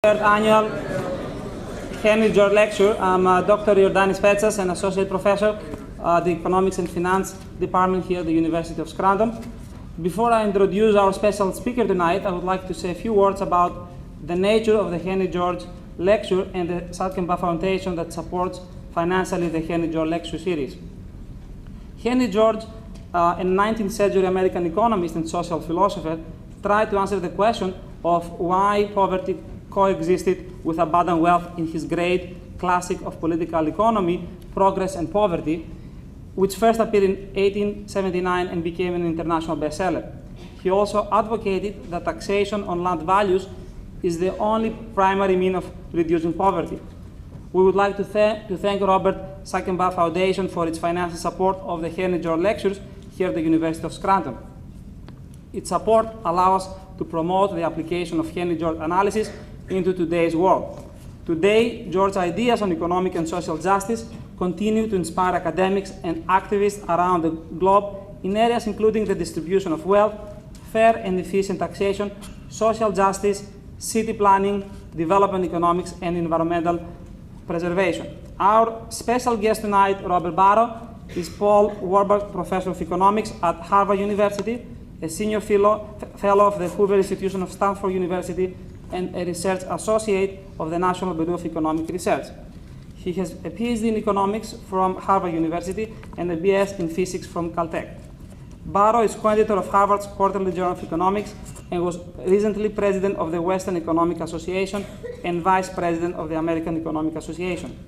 Third annual Henry George Lecture. I'm Dr. Jordanis Petsas, an associate professor at the Economics and Finance Department here at the University of Scranton. Before I introduce our special speaker tonight, I would like to say a few words about the nature of the Henry George Lecture and the Scranton Foundation that supports financially the Henry George Lecture series. Henry George, a 19th century American economist and social philosopher, tried to answer the question of why poverty coexisted with abundant wealth in his great classic of political economy, Progress and Poverty, which first appeared in 1879 and became an international bestseller. He also advocated that taxation on land values is the only primary means of reducing poverty. We would like to thank Robert Sackenbach Foundation for its financial support of the Henry George Lectures here at the University of Scranton. Its support allows us to promote the application of Henry George analysis into today's world. Today, George's ideas on economic and social justice continue to inspire academics and activists around the globe in areas including the distribution of wealth, fair and efficient taxation, social justice, city planning, development economics, and environmental preservation. Our special guest tonight, Robert Barro, is Paul Warburg Professor of Economics at Harvard University, a senior fellow of the Hoover Institution of Stanford University, and a research associate of the National Bureau of Economic Research. He has a Ph.D. in economics from Harvard University and a B.S. in physics from Caltech. Barro is co-editor of Harvard's Quarterly Journal of Economics and was recently president of the Western Economic Association and vice president of the American Economic Association.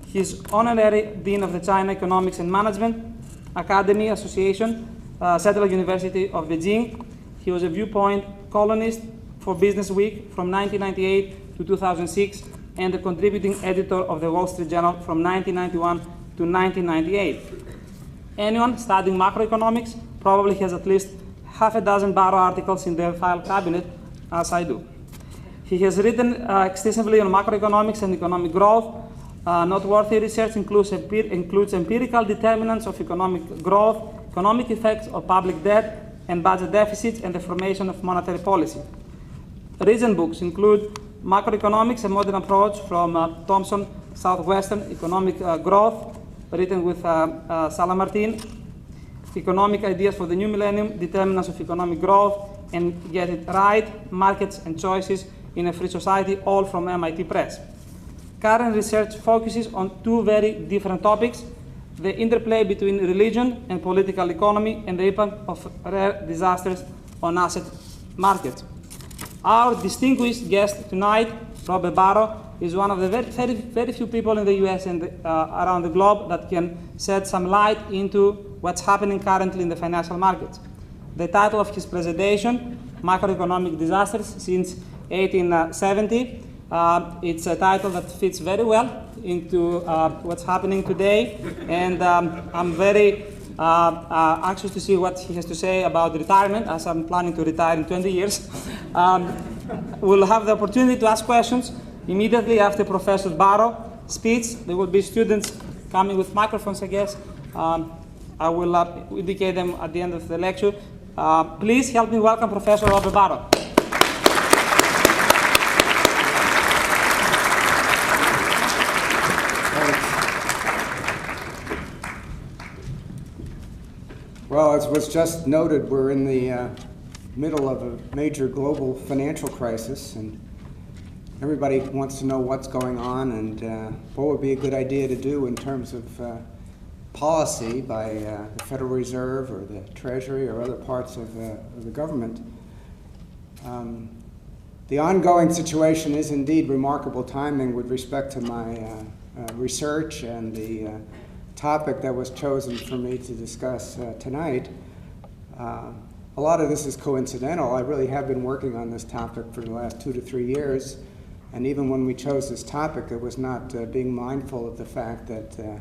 He is honorary dean of the China Economics and Management Academy Association, Central University of Beijing. He was a viewpoint columnist for Business Week from 1998 to 2006 and a contributing editor of the Wall Street Journal from 1991 to 1998. Anyone studying macroeconomics probably has at least half a dozen Barro articles in their file cabinet, as I do. He has written extensively on macroeconomics and economic growth. Noteworthy research includes empirical determinants of economic growth, economic effects of public debt and budget deficits, and the formation of monetary policy. Recent books include Macroeconomics, a Modern Approach from Thomson Southwestern, Economic Growth, written with Sala Martin, Economic Ideas for the New Millennium, Determinants of Economic Growth, and Get It Right, Markets and Choices in a Free Society, all from MIT Press. Current research focuses on two very different topics: the interplay between religion and political economy and the impact of rare disasters on asset markets. Our distinguished guest tonight, Robert Barro, is one of the very few people in the US and around the globe that can shed some light into what's happening currently in the financial markets. The title of his presentation, Macroeconomic Disasters since 1870, it's a title that fits very well into what's happening today, and I'm very anxious to see what he has to say about retirement, as I'm planning to retire in 20 years. We'll have the opportunity to ask questions immediately after Professor Barro's speech. There will be students coming with microphones, I guess. I will indicate them at the end of the lecture. Please help me welcome Professor Robert Barro. Well, as was just noted, we're in the middle of a major global financial crisis, and everybody wants to know what's going on and what would be a good idea to do in terms of policy by the Federal Reserve or the Treasury or other parts of the government. The ongoing situation is indeed remarkable timing with respect to my research and the topic that was chosen for me to discuss tonight. A lot of this is coincidental. I really have been working on this topic for the last 2 to 3 years, and even when we chose this topic, it was not being mindful of the fact that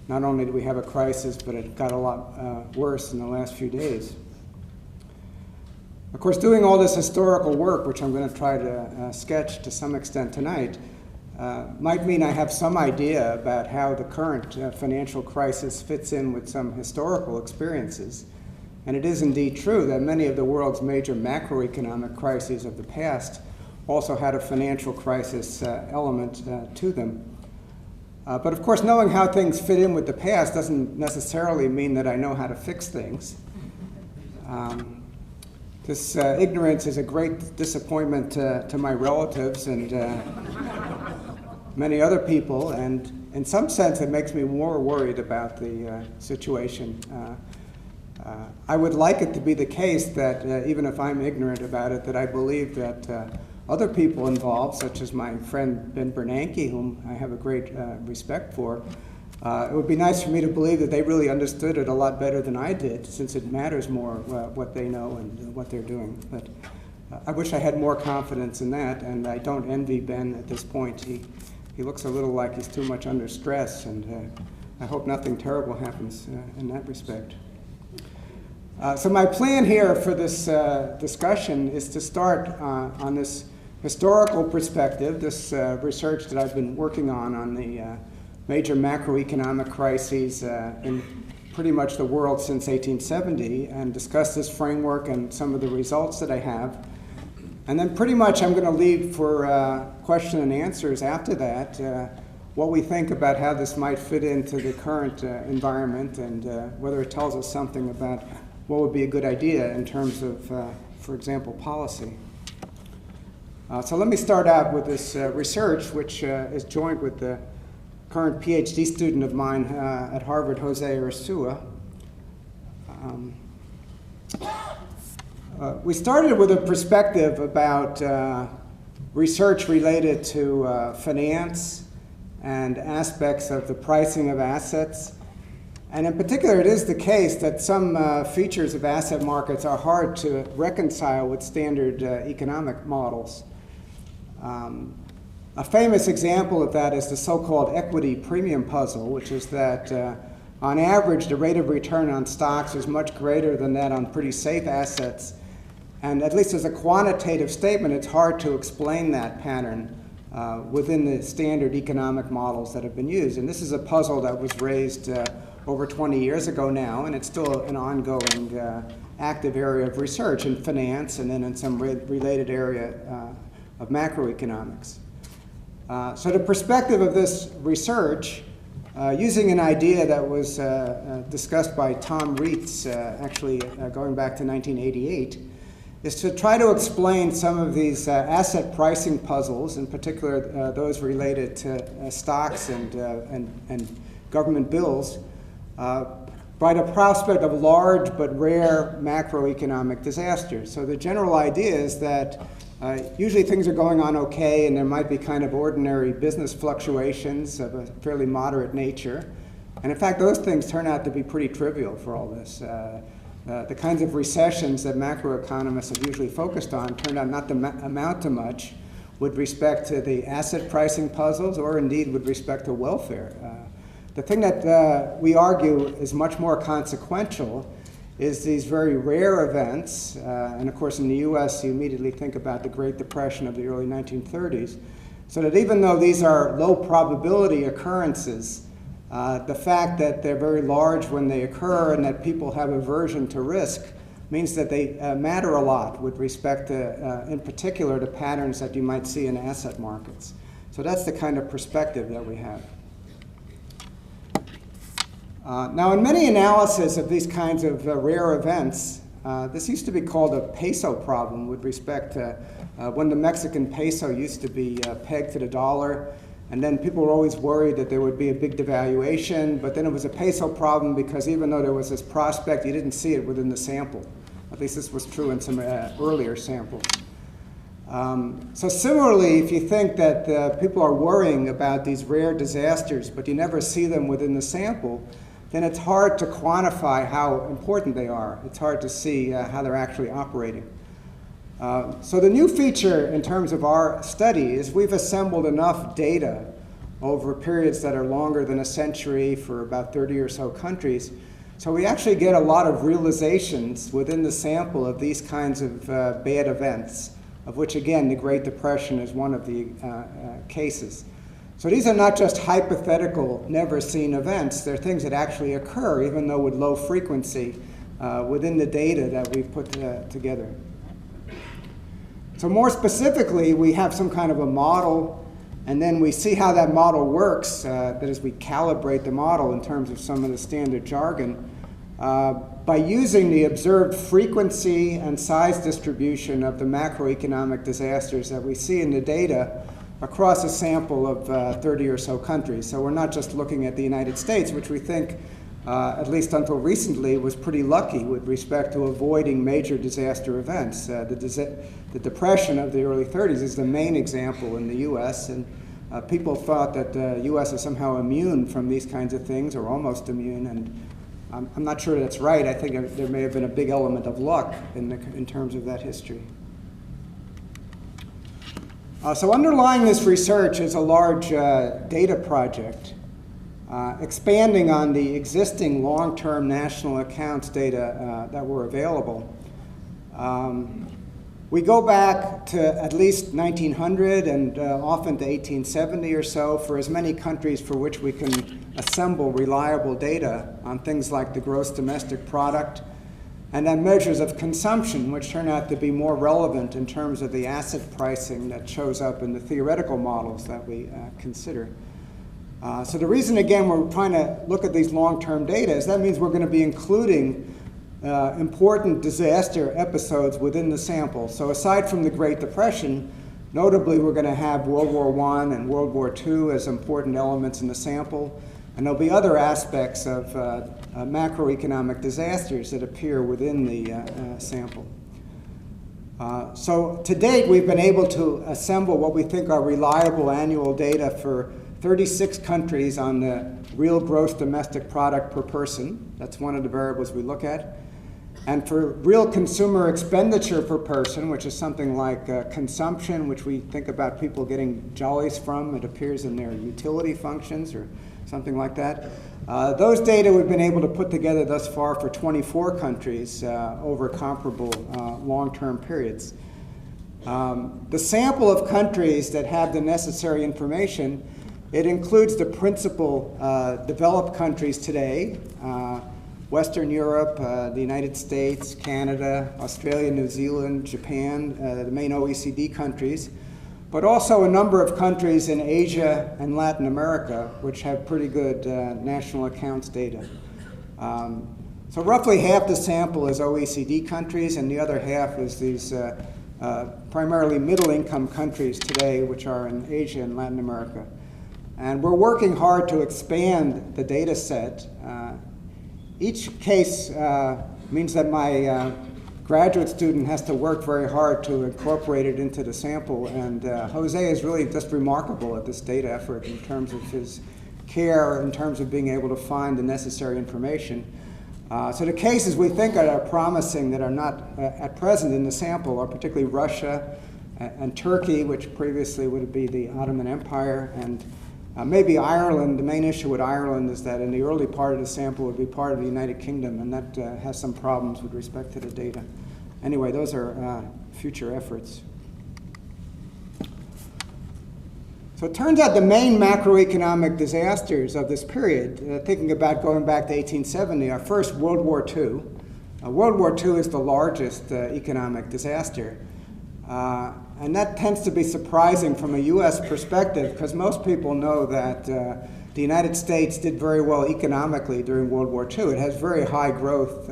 not only do we have a crisis, but it got a lot worse in the last few days. Of course, doing all this historical work, which I'm going to try to sketch to some extent tonight, might mean I have some idea about how the current financial crisis fits in with some historical experiences. And it is indeed true that many of the world's major macroeconomic crises of the past also had a financial crisis element to them. But of course, knowing how things fit in with the past doesn't necessarily mean that I know how to fix things. This ignorance is a great disappointment to my relatives and many other people, and in some sense it makes me more worried about the situation. I would like it to be the case that even if I'm ignorant about it, that I believe that other people involved, such as my friend Ben Bernanke, whom I have a great respect for, it would be nice for me to believe that they really understood it a lot better than I did, since it matters more what they know and what they're doing. But I wish I had more confidence in that, and I don't envy Ben at this point. He looks a little like he's too much under stress, and I hope nothing terrible happens in that respect. So my plan here for this discussion is to start on this historical perspective, this research that I've been working on the major macroeconomic crises in pretty much the world since 1870, and discuss this framework and some of the results that I have. And then pretty much I'm going to leave for question and answers after that, what we think about how this might fit into the current environment, and whether it tells us something about what would be a good idea in terms of, for example, policy. So let me start out with this research, which is joined with the current Ph.D. student of mine at Harvard, Jose Ursua. We started with a perspective about research related to finance and aspects of the pricing of assets. And in particular, it is the case that some features of asset markets are hard to reconcile with standard economic models. A famous example of that is the so-called equity premium puzzle, which is that on average, the rate of return on stocks is much greater than that on pretty safe assets. And at least as a quantitative statement, it's hard to explain that pattern within the standard economic models that have been used. And this is a puzzle that was raised over 20 years ago now, and it's still an ongoing active area of research in finance and then in some related area of macroeconomics. So the perspective of this research, using an idea that was discussed by Tom Reitz, actually going back to 1988, is to try to explain some of these asset pricing puzzles, in particular those related to stocks and government bills, by the prospect of large but rare macroeconomic disasters. So the general idea is that usually things are going on okay, and there might be kind of ordinary business fluctuations of a fairly moderate nature. And in fact, those things turn out to be pretty trivial for all this. The kinds of recessions that macroeconomists have usually focused on turned out not to amount to much with respect to the asset pricing puzzles, or indeed with respect to welfare. The thing that we argue is much more consequential is these very rare events, and of course in the US you immediately think about the Great Depression of the early 1930s, so that even though these are low probability occurrences, the fact that they're very large when they occur and that people have aversion to risk means that they matter a lot with respect to, in particular, the patterns that you might see in asset markets. So that's the kind of perspective that we have. Now, in many analyses of these kinds of rare events, this used to be called a peso problem with respect to when the Mexican peso used to be pegged to the dollar, and then people were always worried that there would be a big devaluation, but then it was a peso problem because even though there was this prospect, you didn't see it within the sample. At least this was true in some earlier samples. So similarly, if you think that people are worrying about these rare disasters, but you never see them within the sample, then it's hard to quantify how important they are. It's hard to see how they're actually operating. So the new feature in terms of our study is we've assembled enough data over periods that are longer than a century for about 30 or so countries. So we actually get a lot of realizations within the sample of these kinds of bad events, of which, again, the Great Depression is one of the cases. So these are not just hypothetical, never-seen events. They're things that actually occur, even though with low frequency, within the data that we've put together. So So more specifically, we have some kind of a model, and then we see how that model works, that is, we calibrate the model in terms of some of the standard jargon, by using the observed frequency and size distribution of the macroeconomic disasters that we see in the data across a sample of 30 or so countries. So we're not just looking at the United States, which we think, at least until recently, was pretty lucky with respect to avoiding major disaster events. The Depression of the early 30s is the main example in the US, and people thought that the US is somehow immune from these kinds of things, or almost immune, and I'm not sure that's right. I think there may have been a big element of luck in terms of that history. So underlying this research is a large data project expanding on the existing long-term national accounts data that were available. We go back to at least 1900 and often to 1870 or so for as many countries for which we can assemble reliable data on things like the gross domestic product, and then measures of consumption, which turn out to be more relevant in terms of the asset pricing that shows up in the theoretical models that we consider. So the reason, again, we're trying to look at these long-term data is that means we're going to be including important disaster episodes within the sample. So aside from the Great Depression, notably we're going to have World War I and World War II as important elements in the sample. And there'll be other aspects of macroeconomic disasters that appear within the sample. So to date, we've been able to assemble what we think are reliable annual data for 36 countries on the real gross domestic product per person. That's one of the variables we look at. And for real consumer expenditure per person, which is something like consumption, which we think about people getting jollies from, it appears in their utility functions or something like that. Those data we've been able to put together thus far for 24 countries over comparable long-term periods. The sample of countries that have the necessary information, it includes the principal developed countries today, Western Europe, the United States, Canada, Australia, New Zealand, Japan, the main OECD countries, but also a number of countries in Asia and Latin America, which have pretty good national accounts data. So roughly half the sample is OECD countries, and the other half is these primarily middle-income countries today, which are in Asia and Latin America. And we're working hard to expand the data set. Each case means that my graduate student has to work very hard to incorporate it into the sample, and Jose is really just remarkable at this data effort in terms of his care, in terms of being able to find the necessary information. So the cases we think are promising that are not at present in the sample are particularly Russia and Turkey, which previously would be the Ottoman Empire, and maybe Ireland. The main issue with Ireland is that in the early part of the sample would be part of the United Kingdom, and that has some problems with respect to the data. Anyway, those are future efforts. So it turns out the main macroeconomic disasters of this period, thinking about going back to 1870, are first World War II. World War II is the largest economic disaster. And that tends to be surprising from a U.S. perspective, because most people know that the United States did very well economically during World War II. It has very high growth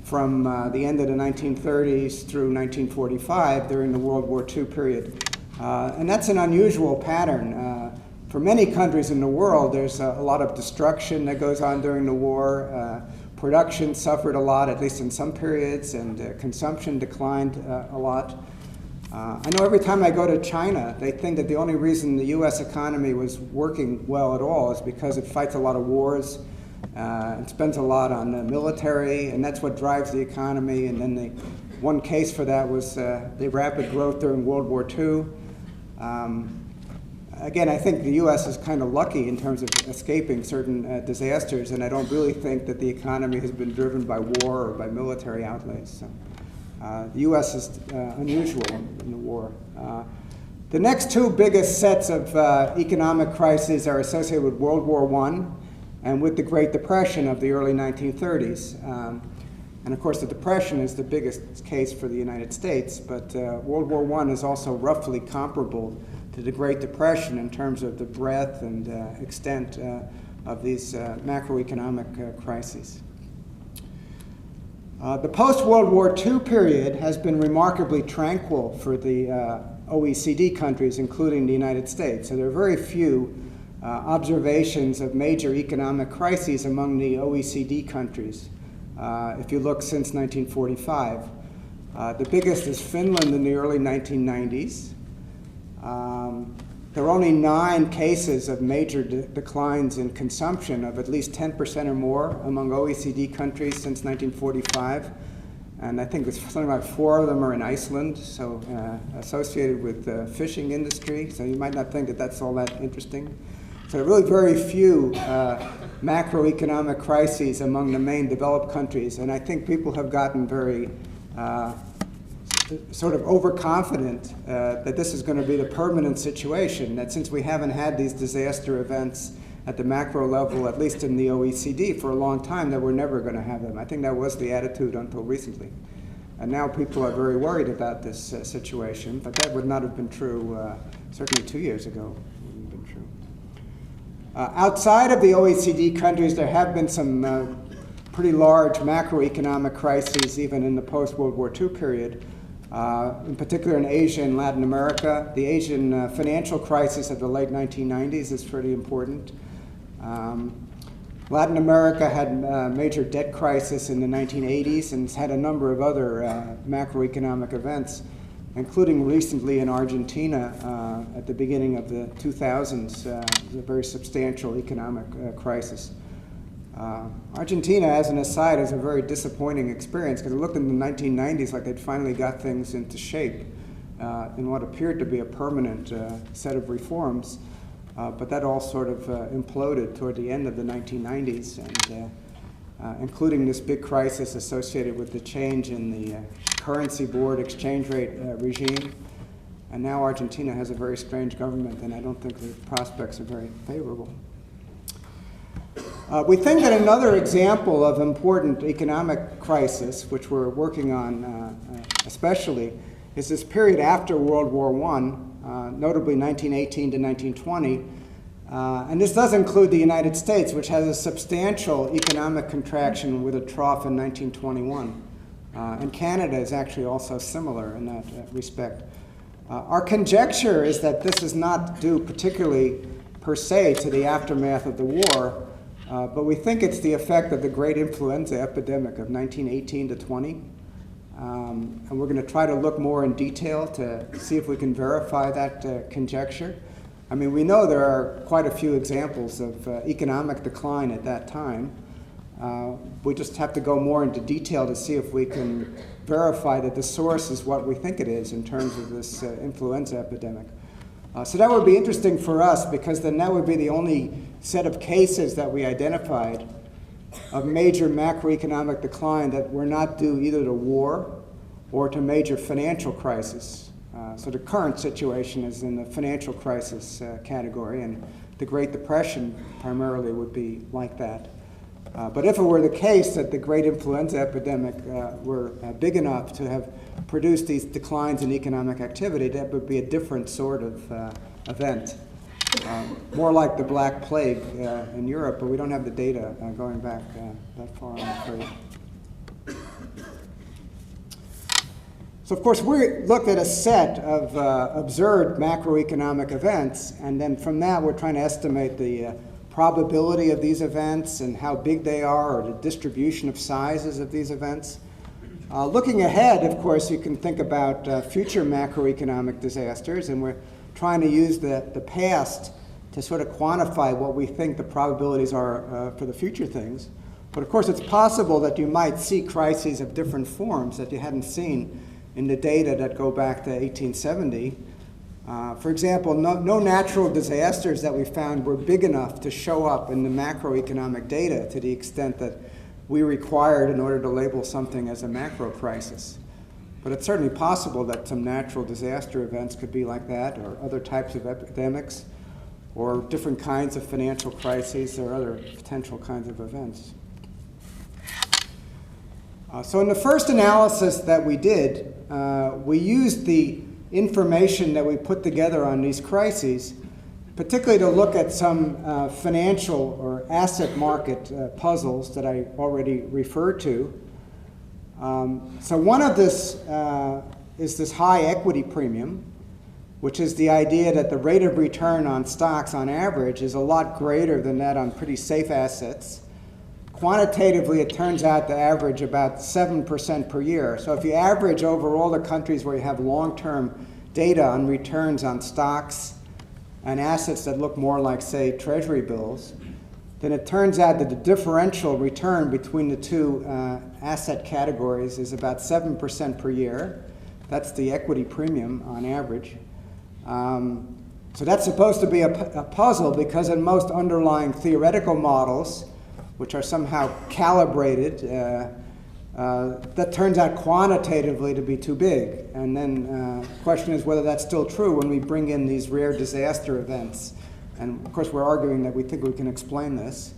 from the end of the 1930s through 1945 during the World War II period. And that's an unusual pattern. For many countries in the world, there's a lot of destruction that goes on during the war. Production suffered a lot, at least in some periods, and consumption declined a lot. I know every time I go to China, they think that the only reason the U.S. economy was working well at all is because it fights a lot of wars, it spends a lot on the military, and that's what drives the economy. And then one case for that was the rapid growth during World War II. Again, I think the U.S. is kind of lucky in terms of escaping certain disasters, and I don't really think that the economy has been driven by war or by military outlays. So. The U.S. is unusual in the war. The next two biggest sets of economic crises are associated with World War I and with the Great Depression of the early 1930s. And of course, the Depression is the biggest case for the United States, but World War I is also roughly comparable to the Great Depression in terms of the breadth and extent of these macroeconomic crises. The post-World War II period has been remarkably tranquil for the OECD countries, including the United States. So there are very few observations of major economic crises among the OECD countries. If you look since 1945, the biggest is Finland in the early 1990s. There are only 9 cases of major declines in consumption of at least 10% or more among OECD countries since 1945. And I think it's something like 4 of them are in Iceland, so associated with the fishing industry. So you might not think that that's all that interesting. So really very few macroeconomic crises among the main developed countries. And I think people have gotten very sort of overconfident that this is going to be the permanent situation, that since we haven't had these disaster events at the macro level, at least in the OECD, for a long time, that we're never going to have them. I think that was the attitude until recently. And now people are very worried about this situation, but that would not have been true certainly 2 years ago. Wouldn't have been true. Outside of the OECD countries, there have been some pretty large macroeconomic crises even in the post-World War II period. In particular in Asia and Latin America. The Asian financial crisis of the late 1990s is pretty important. Latin America had a major debt crisis in the 1980s and has had a number of other macroeconomic events, including recently in Argentina at the beginning of the 2000s, a very substantial economic crisis. Argentina, as an aside, is a very disappointing experience because it looked in the 1990s like they'd finally got things into shape in what appeared to be a permanent set of reforms, but that all sort of imploded toward the end of the 1990s, and including this big crisis associated with the change in the currency board exchange rate regime. And now Argentina has a very strange government, and I don't think the prospects are very favorable. We think that another example of important economic crisis, which we're working on especially, is this period after World War I, notably 1918 to 1920. And this does include the United States, which has a substantial economic contraction with a trough in 1921. And Canada is actually also similar in that respect. Our conjecture is that this is not due particularly per se to the aftermath of the war, but we think it's the effect of the great influenza epidemic of 1918 to 20. And we're going to try to look more in detail to see if we can verify that conjecture. I mean, we know there are quite a few examples of economic decline at that time. We just have to go more into detail to see if we can verify that the source is what we think it is in terms of this influenza epidemic. So that would be interesting for us because then that would be the only set of cases that we identified of major macroeconomic decline that were not due either to war or to major financial crisis. So the current situation is in the financial crisis category, and the Great Depression primarily would be like that. But if it were the case that the great influenza epidemic were big enough to have produced these declines in economic activity, that would be a different sort of event. More like the Black Plague in Europe, but we don't have the data going back that far, I'm afraid. So, of course, we looked at a set of observed macroeconomic events, and then from that we're trying to estimate the probability of these events and how big they are, or the distribution of sizes of these events. Looking ahead, of course, you can think about future macroeconomic disasters, and we're trying to use the past to sort of quantify what we think the probabilities are for the future things. But of course, it's possible that you might see crises of different forms that you hadn't seen in the data that go back to 1870. For example, no natural disasters that we found were big enough to show up in the macroeconomic data to the extent that we required in order to label something as a macro crisis. But it's certainly possible that some natural disaster events could be like that, or other types of epidemics, or different kinds of financial crises, or other potential kinds of events. So in the first analysis that we did, we used the information that we put together on these crises, particularly to look at some financial or asset market puzzles that I already referred to. So one of this is this high equity premium, which is the idea that the rate of return on stocks on average is a lot greater than that on pretty safe assets. Quantitatively, it turns out to average about 7% per year. So if you average over all the countries where you have long-term data on returns on stocks and assets that look more like, say, treasury bills, then it turns out that the differential return between the two asset categories is about 7% per year. That's the equity premium on average. So that's supposed to be a puzzle, because in most underlying theoretical models, which are somehow calibrated, that turns out quantitatively to be too big. And then the question is whether that's still true when we bring in these rare disaster events. And of course, we're arguing that we think we can explain this.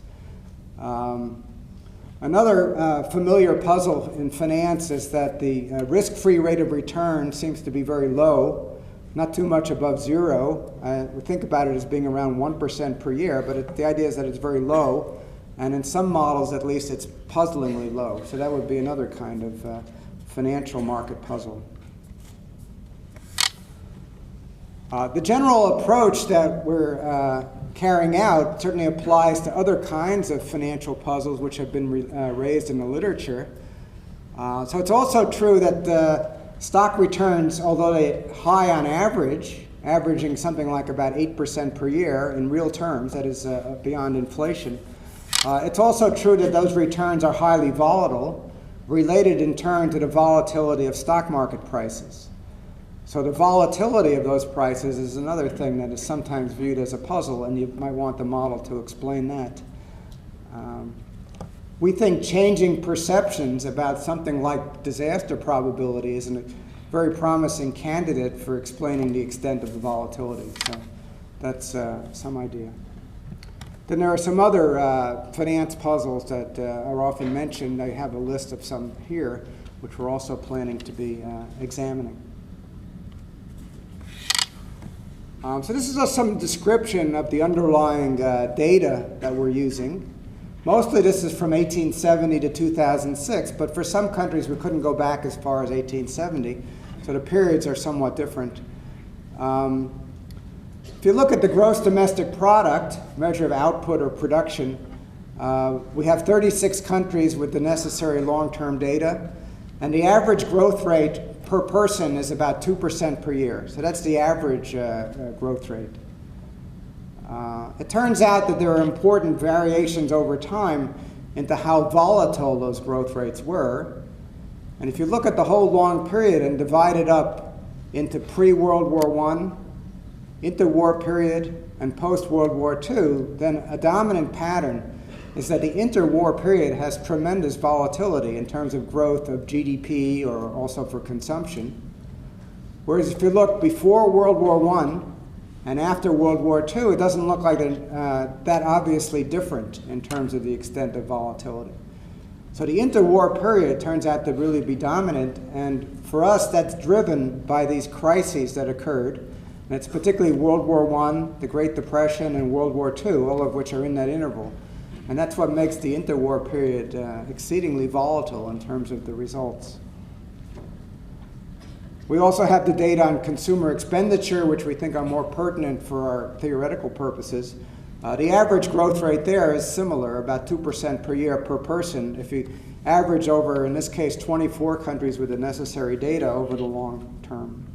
Another familiar puzzle in finance is that the risk-free rate of return seems to be very low, not too much above zero. We think about it as being around 1% per year, but the idea is that it's very low. And in some models, at least, it's puzzlingly low. So that would be another kind of financial market puzzle. The general approach that we're carrying out certainly applies to other kinds of financial puzzles which have been raised in the literature. So it's also true that stock returns, although they're high on average, averaging something like about 8% per year in real terms, that is beyond inflation, it's also true that those returns are highly volatile, related in turn to the volatility of stock market prices. So the volatility of those prices is another thing that is sometimes viewed as a puzzle, and you might want the model to explain that. We think changing perceptions about something like disaster probability is a very promising candidate for explaining the extent of the volatility. So that's some idea. Then there are some other finance puzzles that are often mentioned. I have a list of some here, which we're also planning to be examining. So this is some description of the underlying data that we're using. Mostly this is from 1870 to 2006, but for some countries we couldn't go back as far as 1870, so the periods are somewhat different. If you look at the gross domestic product, measure of output or production, we have 36 countries with the necessary long-term data, and the average growth rate per person is about 2% per year. So that's the average growth rate. It turns out that there are important variations over time into how volatile those growth rates were. And if you look at the whole long period and divide it up into pre-World War I, interwar period, and post-World War II, then a dominant pattern is that the interwar period has tremendous volatility in terms of growth of GDP or also for consumption. Whereas if you look before World War I and after World War II, it doesn't look like that obviously different in terms of the extent of volatility. So the interwar period turns out to really be dominant, and for us that's driven by these crises that occurred. And it's particularly World War I, the Great Depression, and World War II, all of which are in that interval. And that's what makes the interwar period exceedingly volatile in terms of the results. We also have the data on consumer expenditure, which we think are more pertinent for our theoretical purposes. The average growth rate there is similar, about 2% per year per person, if you average over, in this case, 24 countries with the necessary data over the long term.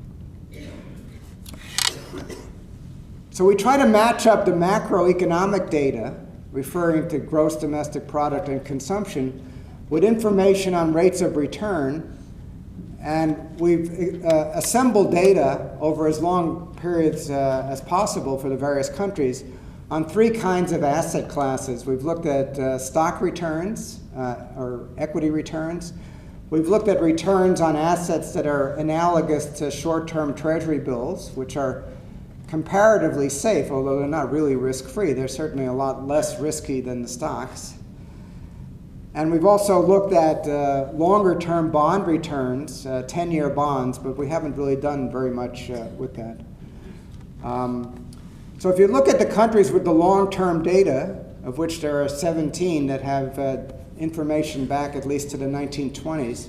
So we try to match up the macroeconomic data, referring to gross domestic product and consumption, with information on rates of return. And we've assembled data over as long periods as possible for the various countries on three kinds of asset classes. We've looked at stock returns, or equity returns. We've looked at returns on assets that are analogous to short-term treasury bills, which are comparatively safe, although they're not really risk-free. They're certainly a lot less risky than the stocks. And we've also looked at longer-term bond returns, 10-year bonds, but we haven't really done very much with that. So if you look at the countries with the long-term data, of which there are 17 that have information back at least to the 1920s,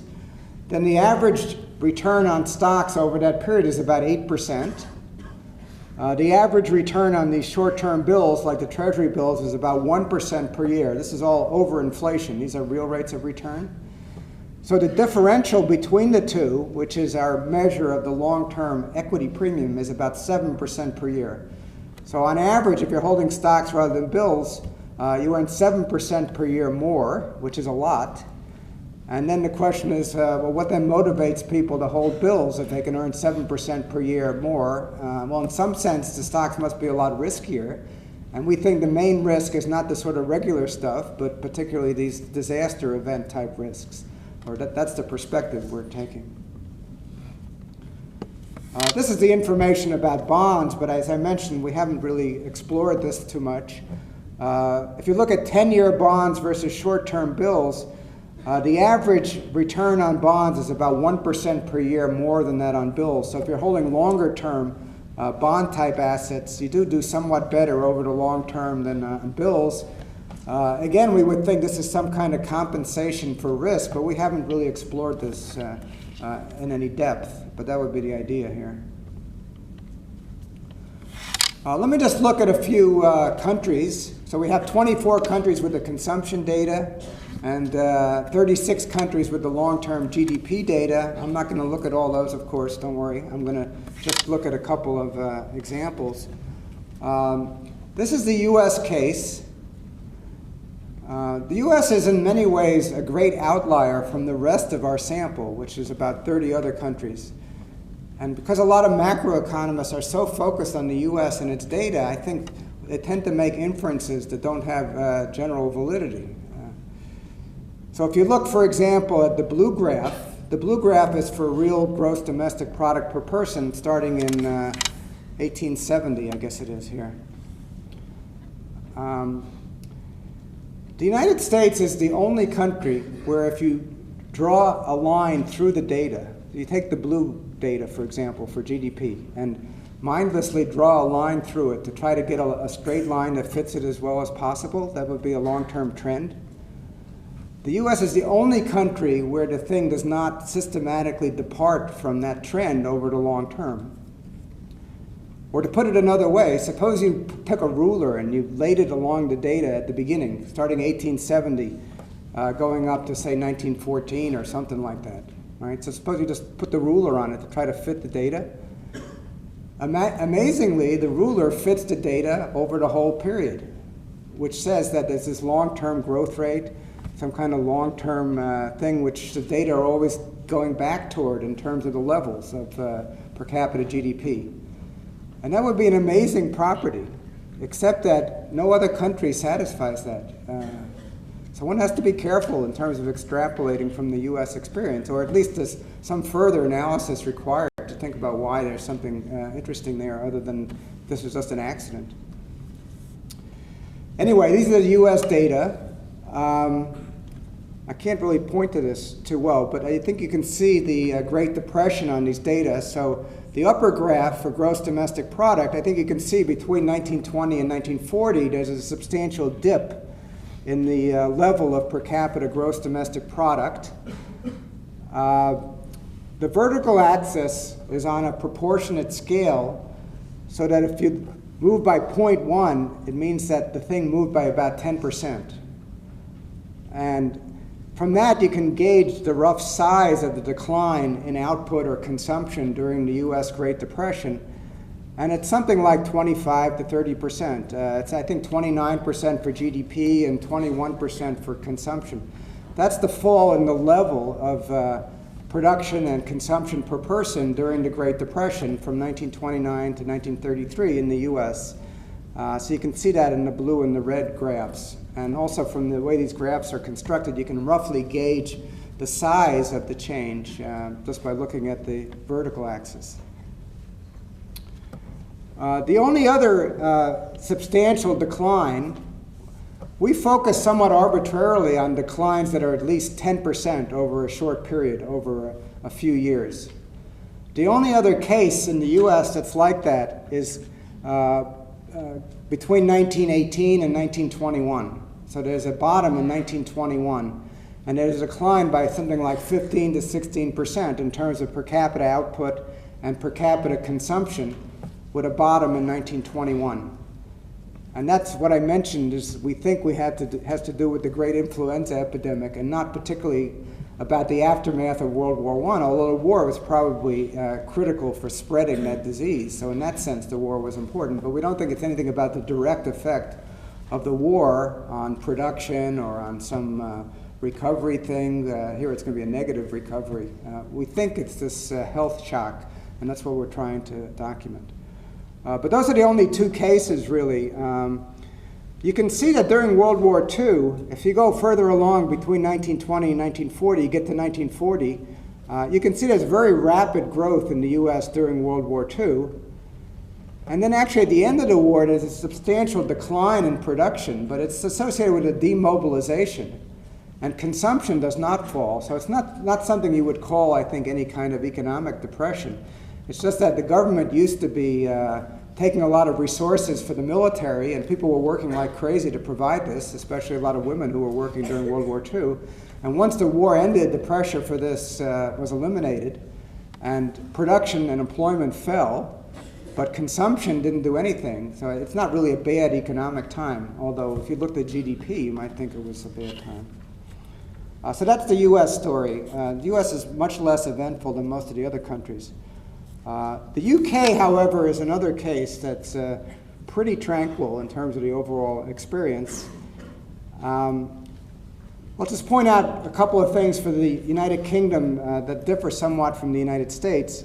then the average return on stocks over that period is about 8%. The average return on these short-term bills, like the Treasury bills, is about 1% per year. This is all over inflation. These are real rates of return. So the differential between the two, which is our measure of the long-term equity premium, is about 7% per year. So on average, if you're holding stocks rather than bills, you earn 7% per year more, which is a lot. And then the question is, well, what then motivates people to hold bills if they can earn 7% per year more? Well, in some sense, the stocks must be a lot riskier. And we think the main risk is not the sort of regular stuff, but particularly these disaster event type risks. Or that's the perspective we're taking. This is the information about bonds, but as I mentioned, we haven't really explored this too much. If you look at 10-year bonds versus short-term bills, the average return on bonds is about 1% per year more than that on bills. So if you're holding longer-term bond-type assets, you do somewhat better over the long term than on bills. Again, we would think this is some kind of compensation for risk, but we haven't really explored this in any depth. But that would be the idea here. Let me just look at a few countries. So we have 24 countries with the consumption data, and 36 countries with the long-term GDP data. I'm not going to look at all those, of course, don't worry. I'm going to just look at a couple of examples. This is the US case. The US is in many ways a great outlier from the rest of our sample, which is about 30 other countries. And because a lot of macroeconomists are so focused on the US and its data, I think they tend to make inferences that don't have general validity. So if you look, for example, at the blue graph is for real gross domestic product per person starting in 1870, I guess it is here. The United States is the only country where if you draw a line through the data, you take the blue data, for example, for GDP, and mindlessly draw a line through it to try to get a straight line that fits it as well as possible, that would be a long-term trend. The US is the only country where the thing does not systematically depart from that trend over the long term. Or to put it another way, suppose you took a ruler and you laid it along the data at the beginning, starting 1870, going up to, say, 1914 or something like that. Right? So suppose you just put the ruler on it to try to fit the data. Amazingly, the ruler fits the data over the whole period, which says that there's this long-term growth rate, some kind of long-term thing which the data are always going back toward in terms of the levels of per capita GDP. And that would be an amazing property, except that no other country satisfies that. So one has to be careful in terms of extrapolating from the US experience, or at least there's some further analysis required to think about why there's something interesting there other than this was just an accident. Anyway, these are the US data. I can't really point to this too well, but I think you can see the Great Depression on these data. So the upper graph for gross domestic product, I think you can see between 1920 and 1940, there's a substantial dip in the level of per capita gross domestic product. The vertical axis is on a proportionate scale, so that if you move by 0.1, it means that the thing moved by about 10%. And from that, you can gauge the rough size of the decline in output or consumption during the US Great Depression. And it's something like 25 to 30%. It's, I think, 29% for GDP and 21% for consumption. That's the fall in the level of production and consumption per person during the Great Depression from 1929 to 1933 in the US. So you can see that in the blue and the red graphs. And also from the way these graphs are constructed, you can roughly gauge the size of the change just by looking at the vertical axis. The only other substantial decline we focus somewhat arbitrarily on declines that are at least 10% over a short period, over a few years. The only other case in the US that's like that is between 1918 and 1921. So there's a bottom in 1921, and there's a decline by something like 15 to 16% in terms of per capita output and per capita consumption, with a bottom in 1921. And that's what I mentioned, is we think has to do with the great influenza epidemic, and not particularly about the aftermath of World War I, although the war was probably critical for spreading that disease. So in that sense, the war was important. But we don't think it's anything about the direct effect of the war on production or on some recovery thing. Here it's going to be a negative recovery. We think it's this health shock, and that's what we're trying to document. But those are the only two cases, really. You can see that during World War II, if you go further along between 1920 and 1940, you get to 1940, you can see there's very rapid growth in the US during World War II. And then actually at the end of the war, there's a substantial decline in production, but it's associated with a demobilization. And consumption does not fall. So it's not something you would call, I think, any kind of economic depression. It's just that the government used to be taking a lot of resources for the military, and people were working like crazy to provide this, especially a lot of women who were working during World War II. And once the war ended, the pressure for this was eliminated, and production and employment fell, but consumption didn't do anything. So it's not really a bad economic time, although if you looked at GDP, you might think it was a bad time. So that's the US story. The US is much less eventful than most of the other countries. The UK, however, is another case that's pretty tranquil in terms of the overall experience. I'll just point out a couple of things for the United Kingdom that differ somewhat from the United States.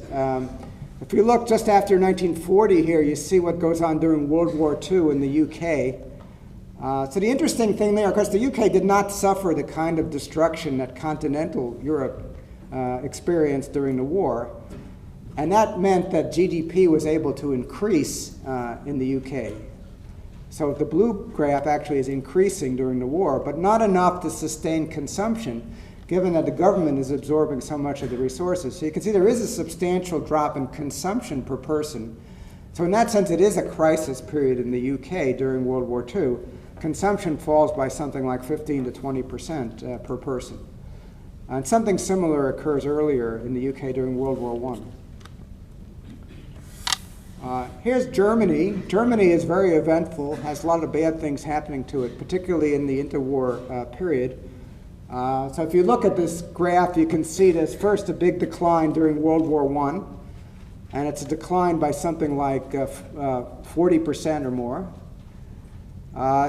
If you look just after 1940 here, you see what goes on during World War II in the UK. So the interesting thing there, of course, the UK did not suffer the kind of destruction that continental Europe experienced during the war. And that meant that GDP was able to increase in the UK. So the blue graph actually is increasing during the war, but not enough to sustain consumption, given that the government is absorbing so much of the resources. So you can see there is a substantial drop in consumption per person. So in that sense, it is a crisis period in the UK during World War II. Consumption falls by something like 15 to 20% per person. And something similar occurs earlier in the UK during World War I. Here's Germany. Germany is very eventful, has a lot of bad things happening to it, particularly in the interwar period. So if you look at this graph, you can see there's first a big decline during World War I, and it's a decline by something like 40% or more.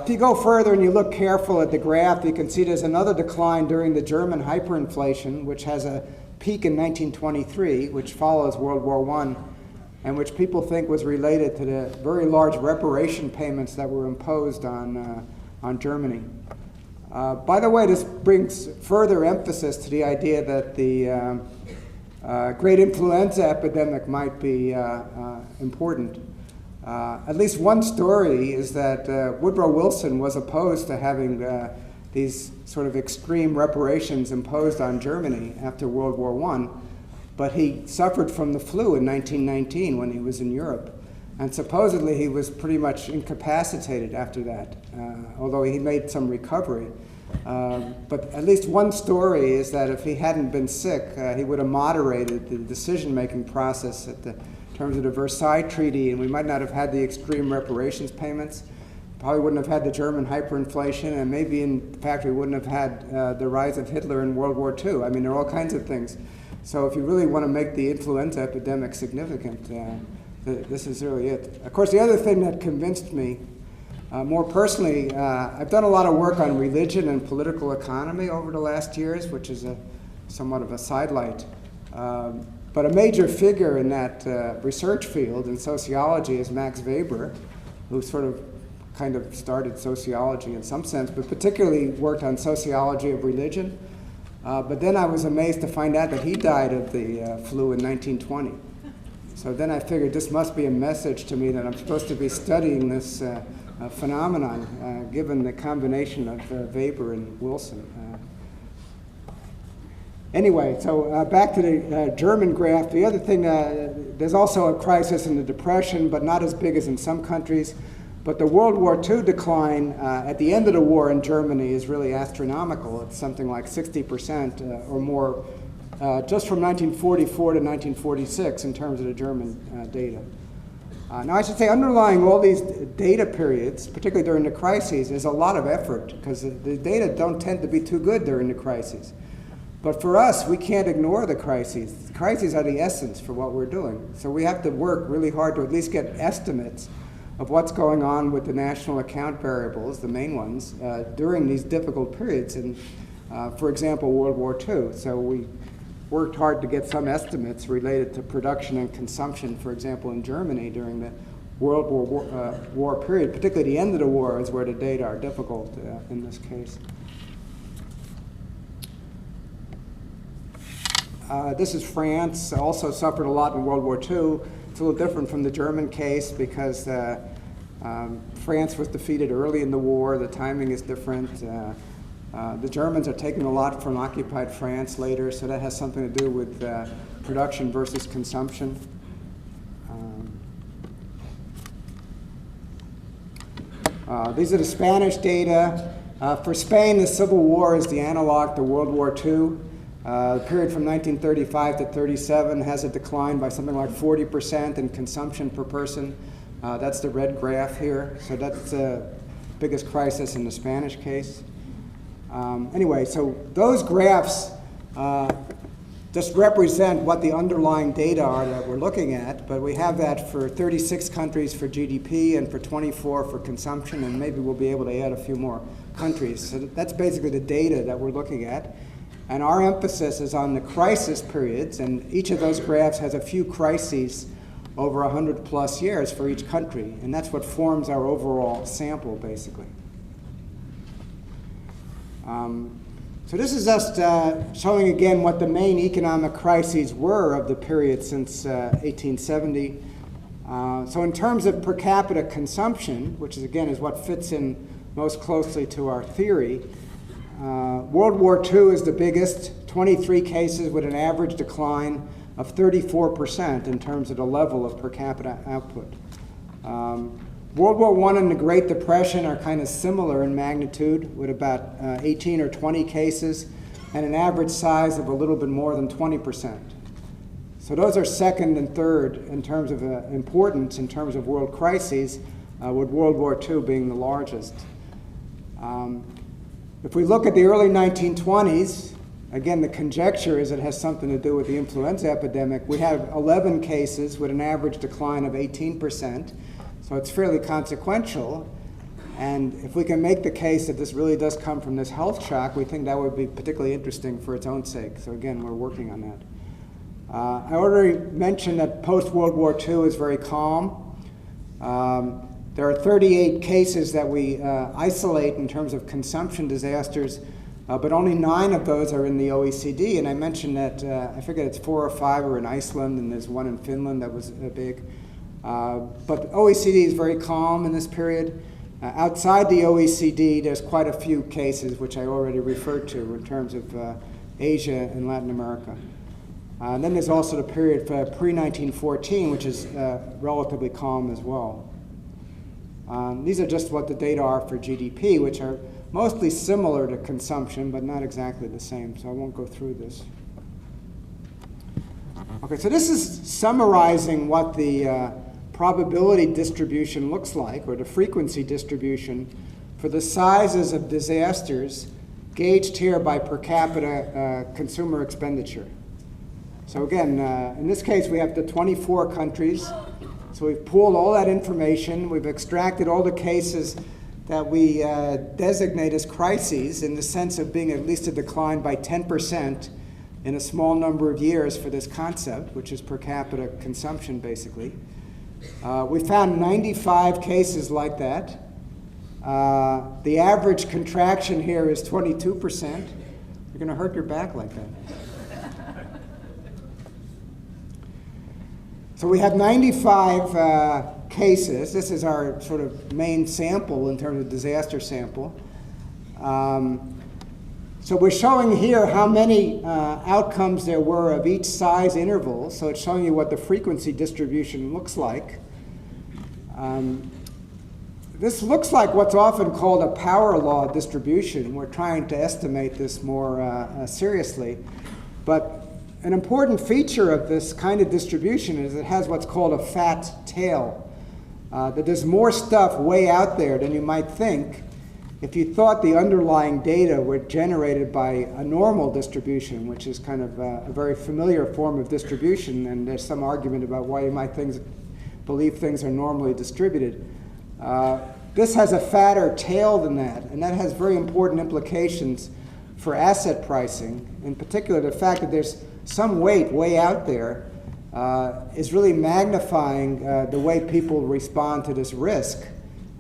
If you go further and you look careful at the graph, you can see there's another decline during the German hyperinflation, which has a peak in 1923, which follows World War I, and which people think was related to the very large reparation payments that were imposed on Germany. By the way, this brings further emphasis to the idea that the great influenza epidemic might be important. At least one story is that Woodrow Wilson was opposed to having these sort of extreme reparations imposed on Germany after World War I. But he suffered from the flu in 1919 when he was in Europe. And supposedly he was pretty much incapacitated after that, although he made some recovery. But at least one story is that if he hadn't been sick, he would have moderated the decision-making process in terms of the Versailles Treaty, and we might not have had the extreme reparations payments. Probably wouldn't have had the German hyperinflation, and maybe in fact we wouldn't have had the rise of Hitler in World War II. I mean, there are all kinds of things. So if you really want to make the influenza epidemic significant, this is really it. Of course, the other thing that convinced me more personally, I've done a lot of work on religion and political economy over the last years, which is somewhat of a sidelight. But a major figure in that research field in sociology is Max Weber, who sort of kind of started sociology in some sense, but particularly worked on sociology of religion. But then I was amazed to find out that he died of the flu in 1920. So then I figured this must be a message to me that I'm supposed to be studying this phenomenon, given the combination of Weber and Wilson. Anyway, so back to the German graph. The other thing, there's also a crisis in the Depression, but not as big as in some countries. But the World War II decline at the end of the war in Germany is really astronomical. It's something like 60% or more just from 1944 to 1946 in terms of the German data. Now I should say underlying all these data periods, particularly during the crises, is a lot of effort because the data don't tend to be too good during the crises. But for us, we can't ignore the crises. The crises are the essence for what we're doing. So we have to work really hard to at least get estimates of what's going on with the national account variables, the main ones, during these difficult periods. And for example, World War II. So we worked hard to get some estimates related to production and consumption, for example, in Germany during the World War period. Particularly the end of the war is where the data are difficult in this case. This is France, also suffered a lot in World War II. It's a little different from the German case because France was defeated early in the war. The timing is different. The Germans are taking a lot from occupied France later, so that has something to do with production versus consumption. These are the Spanish data. For Spain, the Civil War is the analog to World War II. The period from 1935 to 37 has a decline by something like 40% in consumption per person. That's the red graph here. So that's the biggest crisis in the Spanish case. Anyway, so those graphs just represent what the underlying data are that we're looking at, but we have that for 36 countries for GDP and for 24 for consumption, and maybe we'll be able to add a few more countries. So that's basically the data that we're looking at. And our emphasis is on the crisis periods, and each of those graphs has a few crises over 100 plus years for each country, and that's what forms our overall sample, basically. So this is just showing again what the main economic crises were of the period since 1870. So in terms of per capita consumption, which is again is what fits in most closely to our theory, World War II is the biggest, 23 cases with an average decline of 34% in terms of the level of per capita output. World War I and the Great Depression are kind of similar in magnitude with about 18 or 20 cases and an average size of a little bit more than 20%. So those are second and third in terms of importance in terms of world crises, with World War II being the largest. If we look at the early 1920s, again, the conjecture is it has something to do with the influenza epidemic. We have 11 cases with an average decline of 18%, so it's fairly consequential. And if we can make the case that this really does come from this health shock, we think that would be particularly interesting for its own sake. So again, we're working on that. I already mentioned that post-World War II is very calm. There are 38 cases that we isolate in terms of consumption disasters, but only 9 of those are in the OECD. And I mentioned that, I forget it's 4 or 5 are in Iceland, and there's 1 in Finland that was big. But OECD is very calm in this period. Outside the OECD, there's quite a few cases, which I already referred to in terms of Asia and Latin America. And then there's also the period pre-1914, which is relatively calm as well. These are just what the data are for GDP, which are mostly similar to consumption, but not exactly the same, so I won't go through this. Okay, so this is summarizing what the probability distribution looks like, or the frequency distribution, for the sizes of disasters gauged here by per capita consumer expenditure. So again, in this case, we have the 24 countries. So we've pulled all that information. We've extracted all the cases that we designate as crises in the sense of being at least a decline by 10% in a small number of years for this concept, which is per capita consumption, basically. We found 95 cases like that. The average contraction here is 22%. You're going to hurt your back like that. So we have 95 cases. This is our sort of main sample in terms of disaster sample. So we're showing here how many outcomes there were of each size interval. So it's showing you what the frequency distribution looks like. This looks like what's often called a power law distribution. We're trying to estimate this more seriously. But an important feature of this kind of distribution is it has what's called a fat tail. That there's more stuff way out there than you might think if you thought the underlying data were generated by a normal distribution, which is kind of a very familiar form of distribution, and there's some argument about why you might believe things are normally distributed. This has a fatter tail than that, and that has very important implications for asset pricing. In particular, the fact that there's some weight way out there is really magnifying the way people respond to this risk.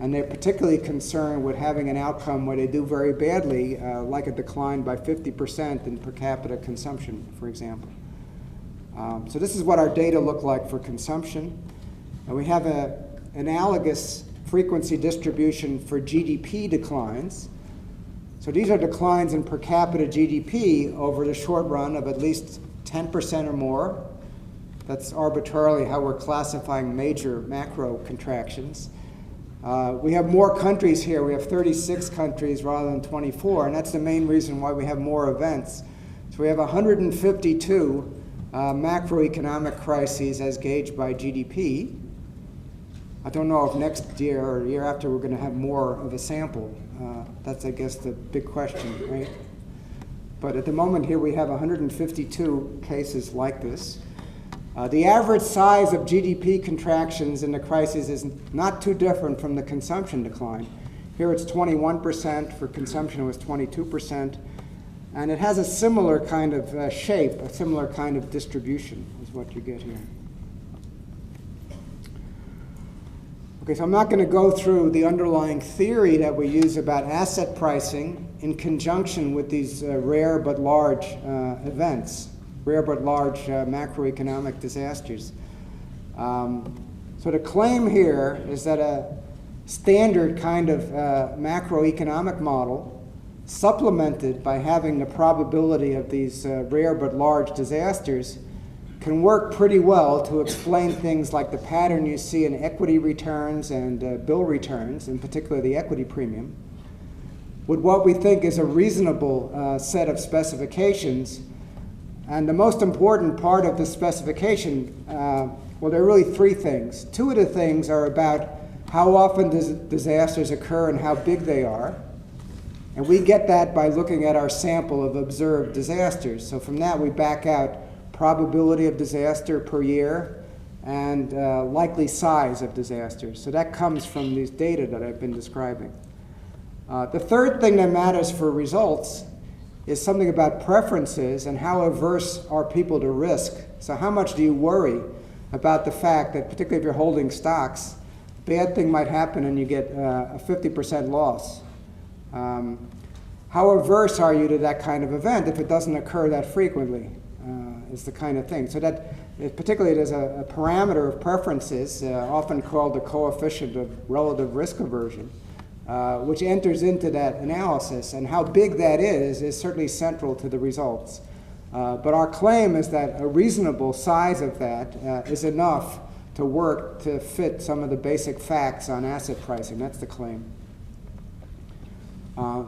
And they're particularly concerned with having an outcome where they do very badly, like a decline by 50% in per capita consumption, for example. So this is what our data look like for consumption. And we have an analogous frequency distribution for GDP declines. So these are declines in per capita GDP over the short run of at least 10% or more. That's arbitrarily how we're classifying major macro contractions. We have more countries here. We have 36 countries rather than 24, and that's the main reason why we have more events. So we have 152 macroeconomic crises as gauged by GDP. I don't know if next year or the year after we're going to have more of a sample. That's, I guess, the big question, right? But at the moment here we have 152 cases like this. The average size of GDP contractions in the crisis is not too different from the consumption decline. Here it's 21%, for consumption it was 22%, and it has a similar kind of shape, a similar kind of distribution is what you get here. Okay, so I'm not going to go through the underlying theory that we use about asset pricing in conjunction with these rare but large events. Rare but large macroeconomic disasters. So the claim here is that a standard kind of macroeconomic model, supplemented by having the probability of these rare but large disasters, can work pretty well to explain things like the pattern you see in equity returns and bill returns, in particular the equity premium, with what we think is a reasonable set of specifications. And the most important part of the specification, well, there are really three things. Two of the things are about how often disasters occur and how big they are. And we get that by looking at our sample of observed disasters. So from that, we back out probability of disaster per year and likely size of disasters. So that comes from these data that I've been describing. The third thing that matters for results is something about preferences and how averse are people to risk. So how much do you worry about the fact that, particularly if you're holding stocks, a bad thing might happen and you get a 50% loss? How averse are you to that kind of event if it doesn't occur that frequently, is the kind of thing. So that, particularly there's a parameter of preferences, often called the coefficient of relative risk aversion, which enters into that analysis, and how big that is certainly central to the results. But our claim is that a reasonable size of that is enough to work to fit some of the basic facts on asset pricing. That's the claim.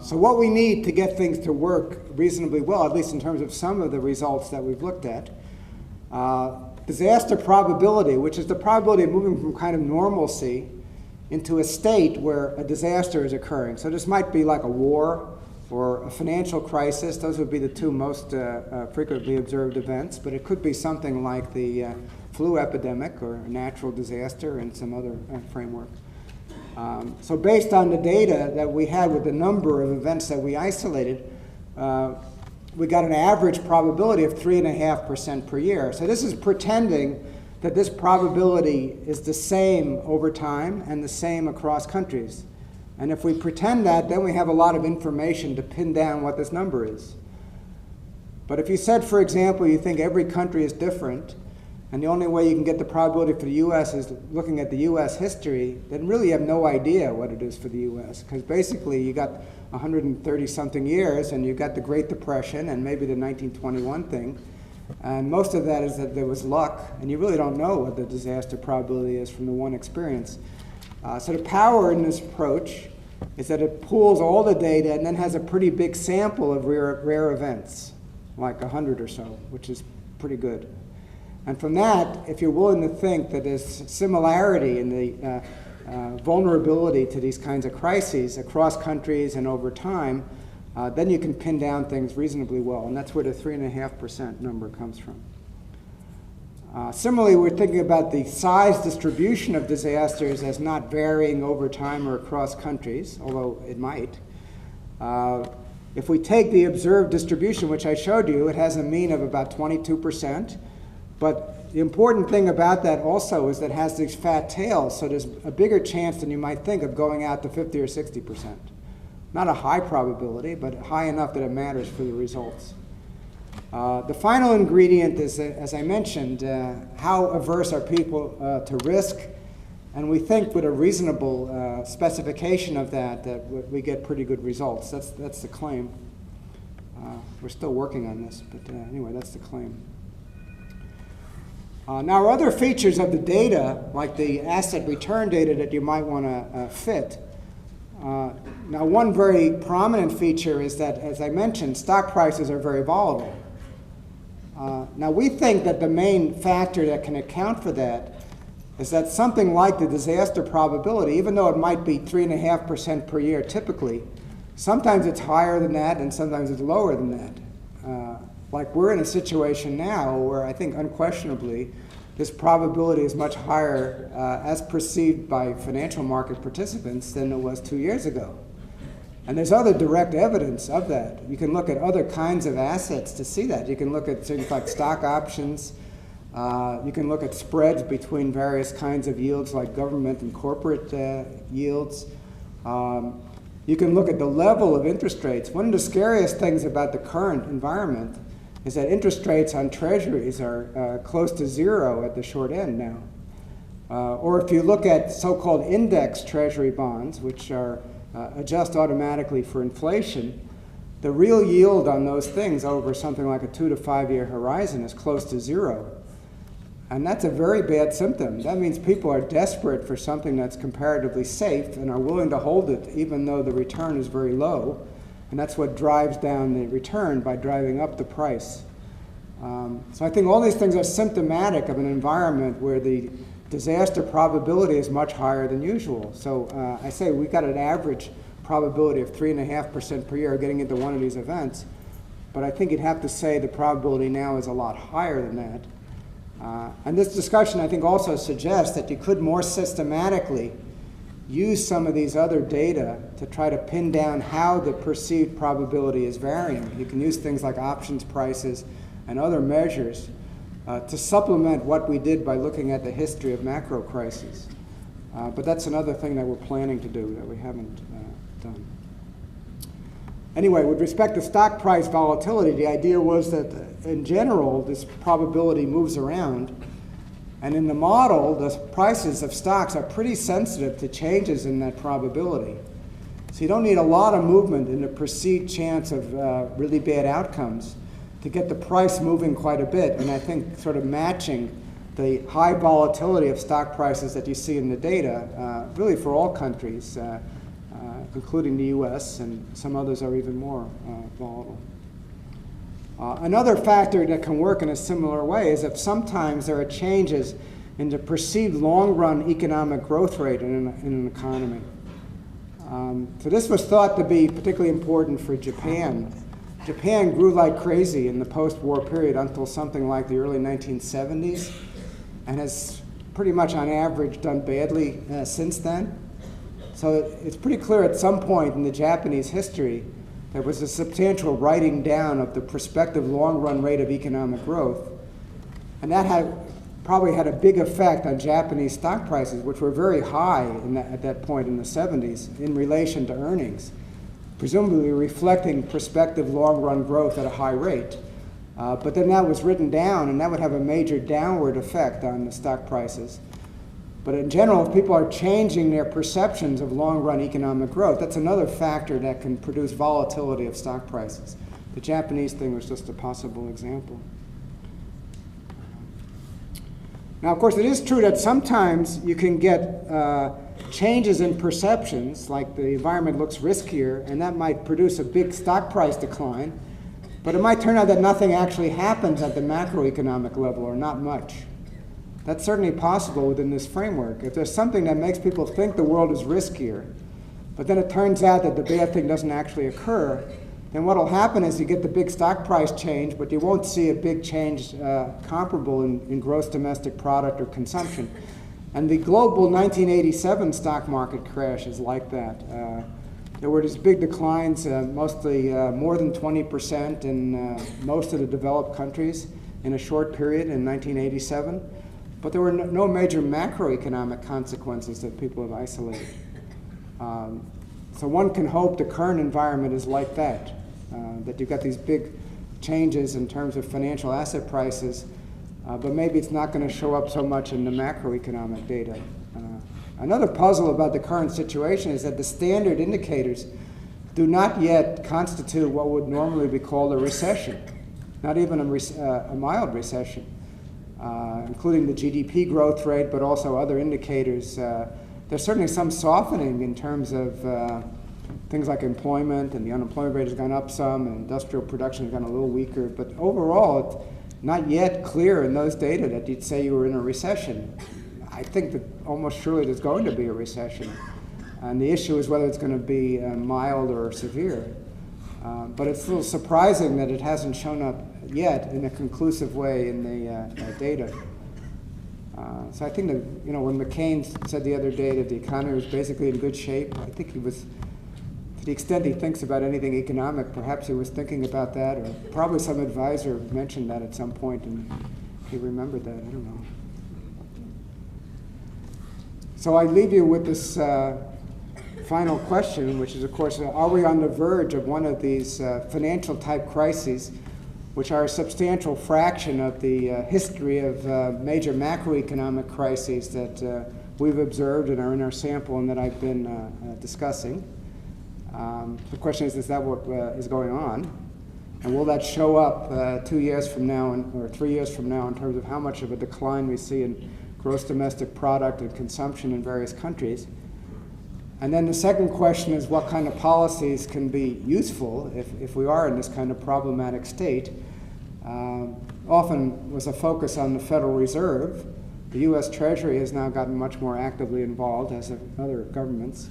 So what we need to get things to work reasonably well, at least in terms of some of the results that we've looked at, disaster probability, which is the probability of moving from kind of normalcy into a state where a disaster is occurring. So this might be like a war or a financial crisis. Those would be the two most frequently observed events, but it could be something like the flu epidemic or a natural disaster in some other framework. So based on the data that we had with the number of events that we isolated, we got an average probability of 3.5% per year. So this is pretending that this probability is the same over time and the same across countries. And if we pretend that, then we have a lot of information to pin down what this number is. But if you said, for example, you think every country is different, and the only way you can get the probability for the U.S. is looking at the U.S. history, then really you have no idea what it is for the U.S. Because basically you got 130-something years, and you got the Great Depression and maybe the 1921 thing. And most of that is that there was luck, and you really don't know what the disaster probability is from the one experience. So the power in this approach is that it pools all the data and then has a pretty big sample of rare events, like 100 or so, which is pretty good. And from that, if you're willing to think that there's similarity in the vulnerability to these kinds of crises across countries and over time, then you can pin down things reasonably well, and that's where the 3.5% number comes from. Similarly, we're thinking about the size distribution of disasters as not varying over time or across countries, although it might. If we take the observed distribution, which I showed you, it has a mean of about 22%, but the important thing about that also is that it has these fat tails, so there's a bigger chance than you might think of going out to 50 or 60%. Not a high probability, but high enough that it matters for the results. The final ingredient is, as I mentioned, how averse are people to risk, and we think with a reasonable specification of that, that we get pretty good results. That's the claim. We're still working on this, but anyway, that's the claim. Now, other features of the data, like the asset return data that you might want to fit. Now, one very prominent feature is that, as I mentioned, stock prices are very volatile. Now, we think that the main factor that can account for that is that something like the disaster probability, even though it might be 3.5% per year typically, sometimes it's higher than that and sometimes it's lower than that. Like we're in a situation now where I think unquestionably this probability is much higher as perceived by financial market participants than it was 2 years ago. And there's other direct evidence of that. You can look at other kinds of assets to see that. You can look at things like stock options. You can look at spreads between various kinds of yields like government and corporate yields. You can look at the level of interest rates. One of the scariest things about the current environment is that interest rates on treasuries are close to zero at the short end now. Or if you look at so-called index treasury bonds, which are adjust automatically for inflation, the real yield on those things over something like a 2 to 5 year horizon is close to zero. And that's a very bad symptom. That means people are desperate for something that's comparatively safe and are willing to hold it even though the return is very low. And that's what drives down the return by driving up the price. So I think all these things are symptomatic of an environment where the disaster probability is much higher than usual. So I say we got an average probability of 3.5% per year getting into one of these events. But I think you'd have to say the probability now is a lot higher than that. And this discussion, I think, also suggests that you could more systematically use some of these other data to try to pin down how the perceived probability is varying. You can use things like options prices and other measures to supplement what we did by looking at the history of macro crises. But that's another thing that we're planning to do that we haven't done. Anyway, with respect to stock price volatility, the idea was that in general, this probability moves around. And in the model, the prices of stocks are pretty sensitive to changes in that probability. So you don't need a lot of movement in the perceived chance of really bad outcomes to get the price moving quite a bit, and I think sort of matching the high volatility of stock prices that you see in the data, really for all countries, including the US, and some others are even more volatile. Another factor that can work in a similar way is if sometimes there are changes in the perceived long-run economic growth rate in an economy. So this was thought to be particularly important for Japan. Japan grew like crazy in the post-war period until something like the early 1970s, and has pretty much on average done badly since then. So it's pretty clear at some point in the Japanese history there was a substantial writing down of the prospective long-run rate of economic growth. And that probably had a big effect on Japanese stock prices, which were very high at that point in the 70s in relation to earnings, presumably reflecting prospective long-run growth at a high rate. But then that was written down, and that would have a major downward effect on the stock prices. But in general, if people are changing their perceptions of long-run economic growth, that's another factor that can produce volatility of stock prices. The Japanese thing was just a possible example. Now, of course, it is true that sometimes you can get changes in perceptions, like the environment looks riskier, and that might produce a big stock price decline. But it might turn out that nothing actually happens at the macroeconomic level, or not much. That's certainly possible within this framework. If there's something that makes people think the world is riskier, but then it turns out that the bad thing doesn't actually occur, then what will happen is you get the big stock price change, but you won't see a big change comparable in gross domestic product or consumption. And the global 1987 stock market crash is like that. There were these big declines, mostly more than 20% in most of the developed countries in a short period in 1987. But there were no major macroeconomic consequences that people have isolated. So one can hope the current environment is like that, that you've got these big changes in terms of financial asset prices, but maybe it's not going to show up so much in the macroeconomic data. Another puzzle about the current situation is that the standard indicators do not yet constitute what would normally be called a recession, not even a mild recession. Including the GDP growth rate, but also other indicators. There's certainly some softening in terms of things like employment, and the unemployment rate has gone up some, and industrial production has gone a little weaker. But overall, it's not yet clear in those data that you'd say you were in a recession. I think that almost surely there's going to be a recession. And the issue is whether it's going to be mild or severe. But it's a little surprising that it hasn't shown up yet in a conclusive way in the data. So I think that, when McCain said the other day that the economy was basically in good shape, I think he was, to the extent he thinks about anything economic, perhaps he was thinking about that, or probably some advisor mentioned that at some point and he remembered that, I don't know. So I leave you with this final question, which is, of course, are we on the verge of one of these financial type crises, which are a substantial fraction of the history of major macroeconomic crises that we've observed and are in our sample and that I've been discussing? The question is that what is going on? And will that show up 2 years from now or 3 years from now in terms of how much of a decline we see in gross domestic product and consumption in various countries? And then the second question is what kind of policies can be useful if we are in this kind of problematic state. Often was a focus on the Federal Reserve. The U.S. Treasury has now gotten much more actively involved, as have other governments.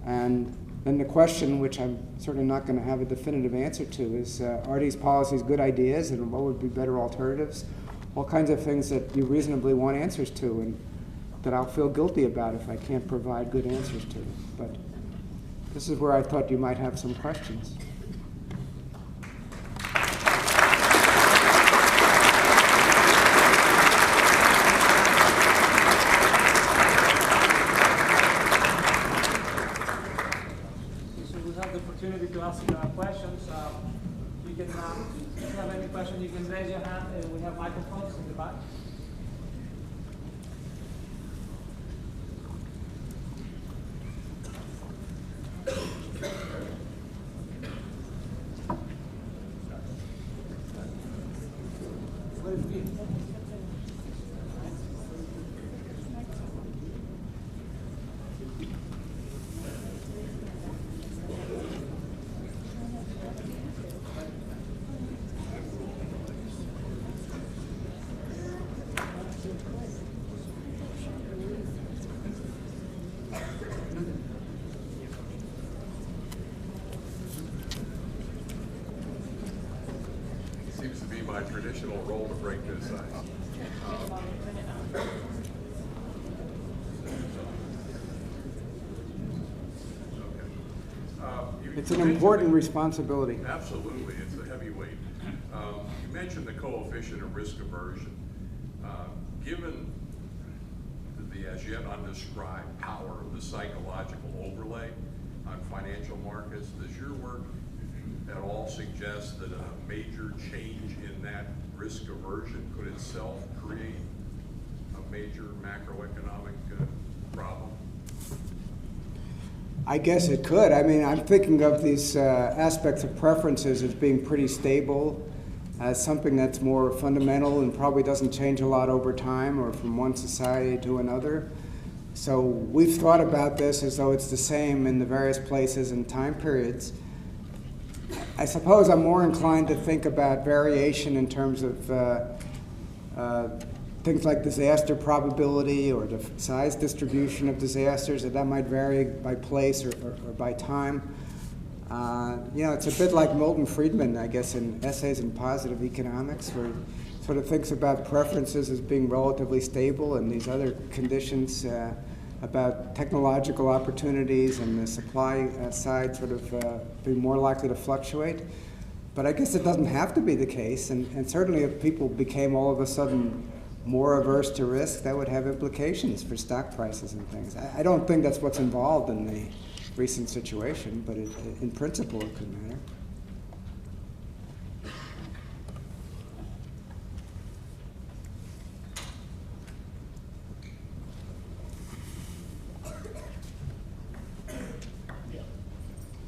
And then the question, which I'm certainly not going to have a definitive answer to, is are these policies good ideas, and what would be better alternatives? All kinds of things that you reasonably want answers to, and that I'll feel guilty about if I can't provide good answers to. But this is where I thought you might have some questions. So we have the opportunity to ask questions. You can, if you have any question, you can raise your hand, and we have microphones in the back. Seems to be my traditional role to break this ice. It's an important responsibility. Absolutely, it's a heavy weight. You mentioned the coefficient of risk aversion. Given the as yet undescribed power of the psychological overlay on financial markets, does your work at all suggest that a major change in that risk aversion could itself create a major macroeconomic problem? I guess it could. I mean, I'm thinking of these aspects of preferences as being pretty stable, as something that's more fundamental and probably doesn't change a lot over time or from one society to another. So we've thought about this as though it's the same in the various places and time periods. I suppose I'm more inclined to think about variation in terms of things like disaster probability or the size distribution of disasters, that might vary by place or by time. You know, it's a bit like Milton Friedman, I guess, in Essays in Positive Economics, where he sort of thinks about preferences as being relatively stable and these other conditions about technological opportunities and the supply side sort of being more likely to fluctuate. But I guess it doesn't have to be the case, and certainly if people became all of a sudden more averse to risk, that would have implications for stock prices and things. I don't think that's what's involved in the recent situation, but in principle it could matter.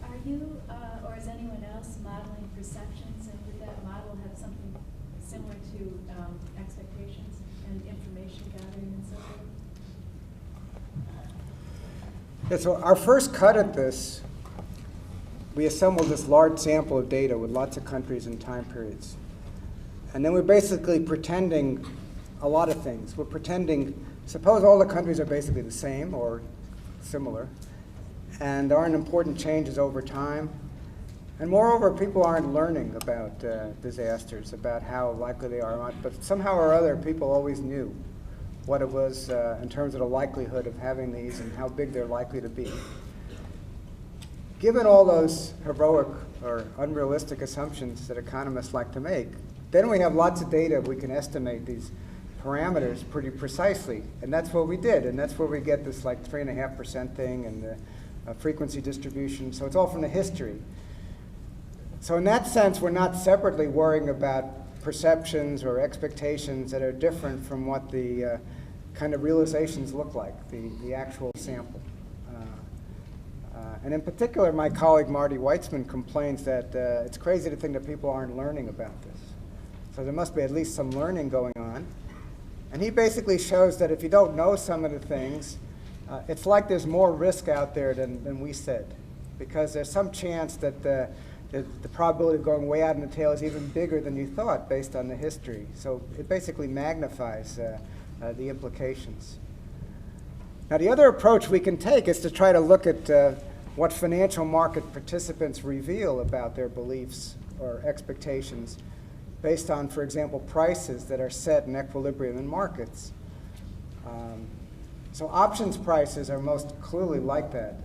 Are you, or is anyone else modeling perceptions, and would that model have something similar to expectations and information gathering and so forth? Yeah, so our first cut at this, we assembled this large sample of data with lots of countries and time periods. And then we're basically pretending a lot of things. We're pretending, suppose all the countries are basically the same or similar, and there aren't important changes over time. And moreover, people aren't learning about disasters, about how likely they are, but somehow or other, people always knew what it was in terms of the likelihood of having these and how big they're likely to be. Given all those heroic or unrealistic assumptions that economists like to make, then we have lots of data. We can estimate these parameters pretty precisely, and that's what we did, and that's where we get this like 3.5% thing and the frequency distribution. So it's all from the history. So in that sense, we're not separately worrying about perceptions or expectations that are different from what the kind of realizations look like, the actual sample. And in particular, my colleague Marty Weitzman complains that it's crazy to think that people aren't learning about this. So there must be at least some learning going on. And he basically shows that if you don't know some of the things, it's like there's more risk out there than we said, because there's some chance that the probability of going way out in the tail is even bigger than you thought based on the history. So it basically magnifies the implications. Now, the other approach we can take is to try to look at what financial market participants reveal about their beliefs or expectations based on, for example, prices that are set in equilibrium in markets. So options prices are most clearly like that.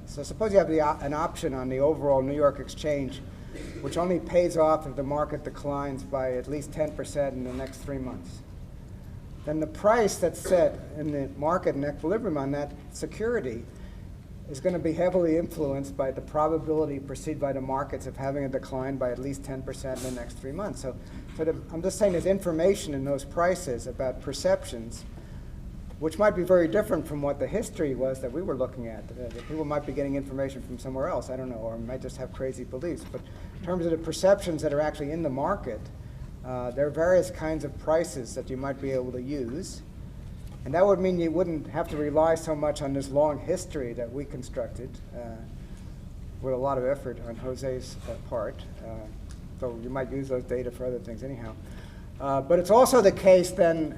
So suppose you have an option on the overall New York exchange, which only pays off if the market declines by at least 10% in the next 3 months. Then the price that's set in the market in equilibrium on that security is going to be heavily influenced by the probability perceived by the markets of having a decline by at least 10% in the next 3 months. So I'm just saying there's information in those prices about perceptions, which might be very different from what the history was that we were looking at. People might be getting information from somewhere else, I don't know, or might just have crazy beliefs. But in terms of the perceptions that are actually in the market, there are various kinds of prices that you might be able to use. And that would mean you wouldn't have to rely so much on this long history that we constructed with a lot of effort on Jose's part. So you might use those data for other things anyhow. But it's also the case then,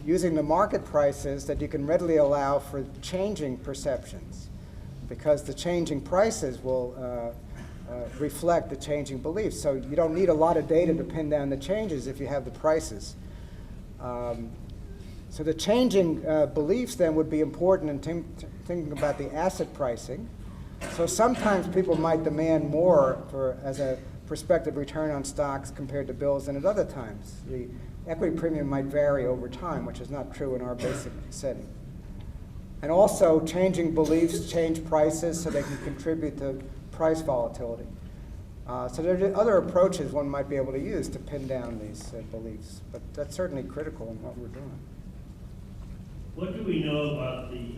using the market prices, that you can readily allow for changing perceptions, because the changing prices will reflect the changing beliefs. So you don't need a lot of data to pin down the changes if you have the prices. So the changing beliefs then would be important in thinking about the asset pricing. So sometimes people might demand more as a prospective return on stocks compared to bills than at other times. The equity premium might vary over time, which is not true in our basic setting. And also, changing beliefs change prices so they can contribute to price volatility. So there are other approaches one might be able to use to pin down these beliefs, but that's certainly critical in what we're doing. What do we know about the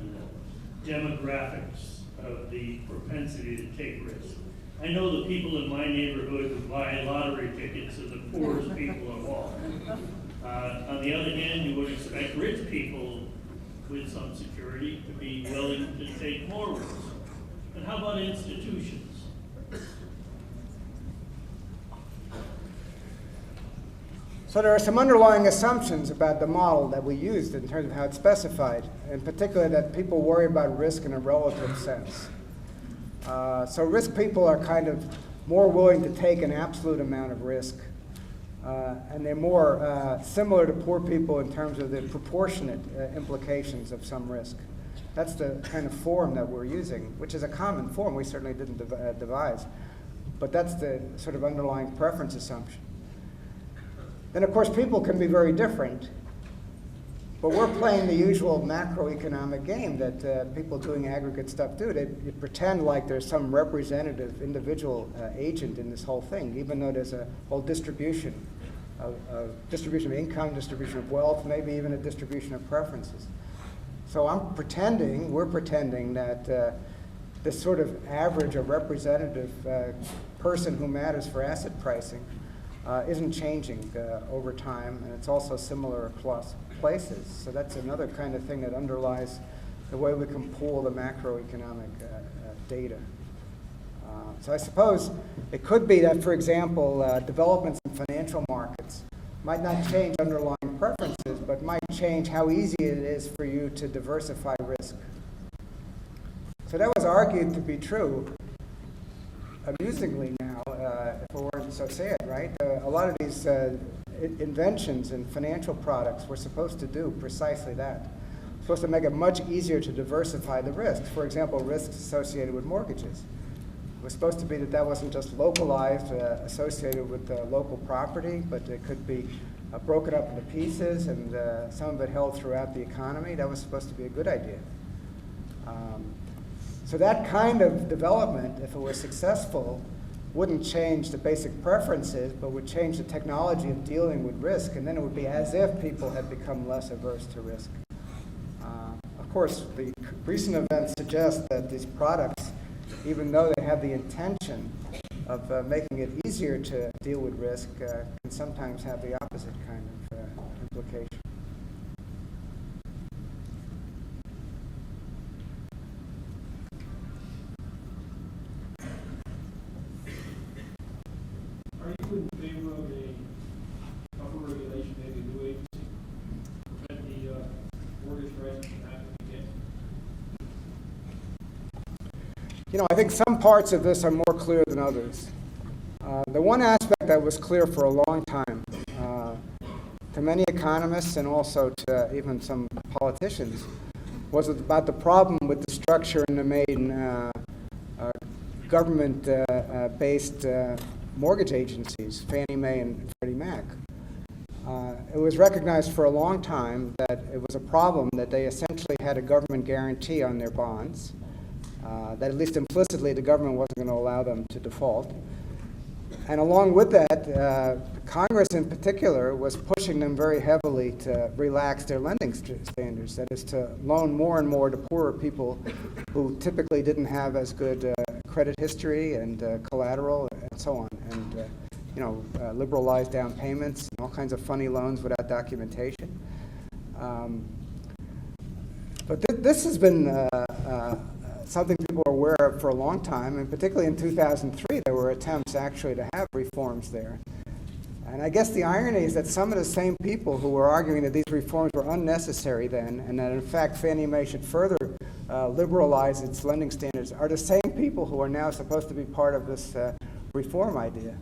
demographics of the propensity to take risks? I know the people in my neighborhood who buy lottery tickets are the poorest people of all. On the other hand, you would expect rich people with some security to be willing to take more risks. And how about institutions? So there are some underlying assumptions about the model that we used in terms of how it's specified, in particular that people worry about risk in a relative sense. So risk people are kind of more willing to take an absolute amount of risk, and they're more similar to poor people in terms of the proportionate implications of some risk. That's the kind of form that we're using, which is a common form we certainly didn't devise, but that's the sort of underlying preference assumption. Then, of course, people can be very different, but we're playing the usual macroeconomic game that people doing aggregate stuff do. They pretend like there's some representative individual agent in this whole thing, even though there's a whole distribution of income, distribution of wealth, maybe even a distribution of preferences. So we're pretending that this sort of average or representative person who matters for asset pricing isn't changing over time, and it's also similar across places. So that's another kind of thing that underlies the way we can pool the macroeconomic data. So I suppose it could be that, for example, developments in financial markets might not change underlying preferences, but might change how easy it is for you to diversify risk. So that was argued to be true, amusingly now, if it weren't so sad, right? A lot of these inventions in financial products were supposed to do precisely that. Supposed to make it much easier to diversify the risks. For example, risks associated with mortgages. It was supposed to be that wasn't just localized, associated with local property, but it could be broken up into pieces and some of it held throughout the economy. That was supposed to be a good idea. So that kind of development, if it were successful, wouldn't change the basic preferences, but would change the technology of dealing with risk, and then it would be as if people had become less averse to risk. Of course, the recent events suggest that these products, even though they have the intention of making it easier to deal with risk, can sometimes have the opposite kind of implication. Are you in favor of a tougher regulation, maybe a new agency, to prevent the mortgage crisis from happening again? You know, I think some parts of this are more clear than others. The one aspect that was clear for a long time to many economists and also to even some politicians was about the problem with the structure in the main government-based mortgage agencies, Fannie Mae and Freddie Mac. It was recognized for a long time that it was a problem that they essentially had a government guarantee on their bonds, that at least implicitly the government wasn't going to allow them to default. And along with that, Congress in particular was pushing them very heavily to relax their lending standards, that is to loan more and more to poorer people who typically didn't have as good credit history and collateral and so on, and liberalized down payments and all kinds of funny loans without documentation. But this has been something people are aware of for a long time, and particularly in 2003, there were attempts actually to have reforms there. And I guess the irony is that some of the same people who were arguing that these reforms were unnecessary then, and that in fact Fannie Mae should further liberalize its lending standards, are the same people who are now supposed to be part of this reform idea.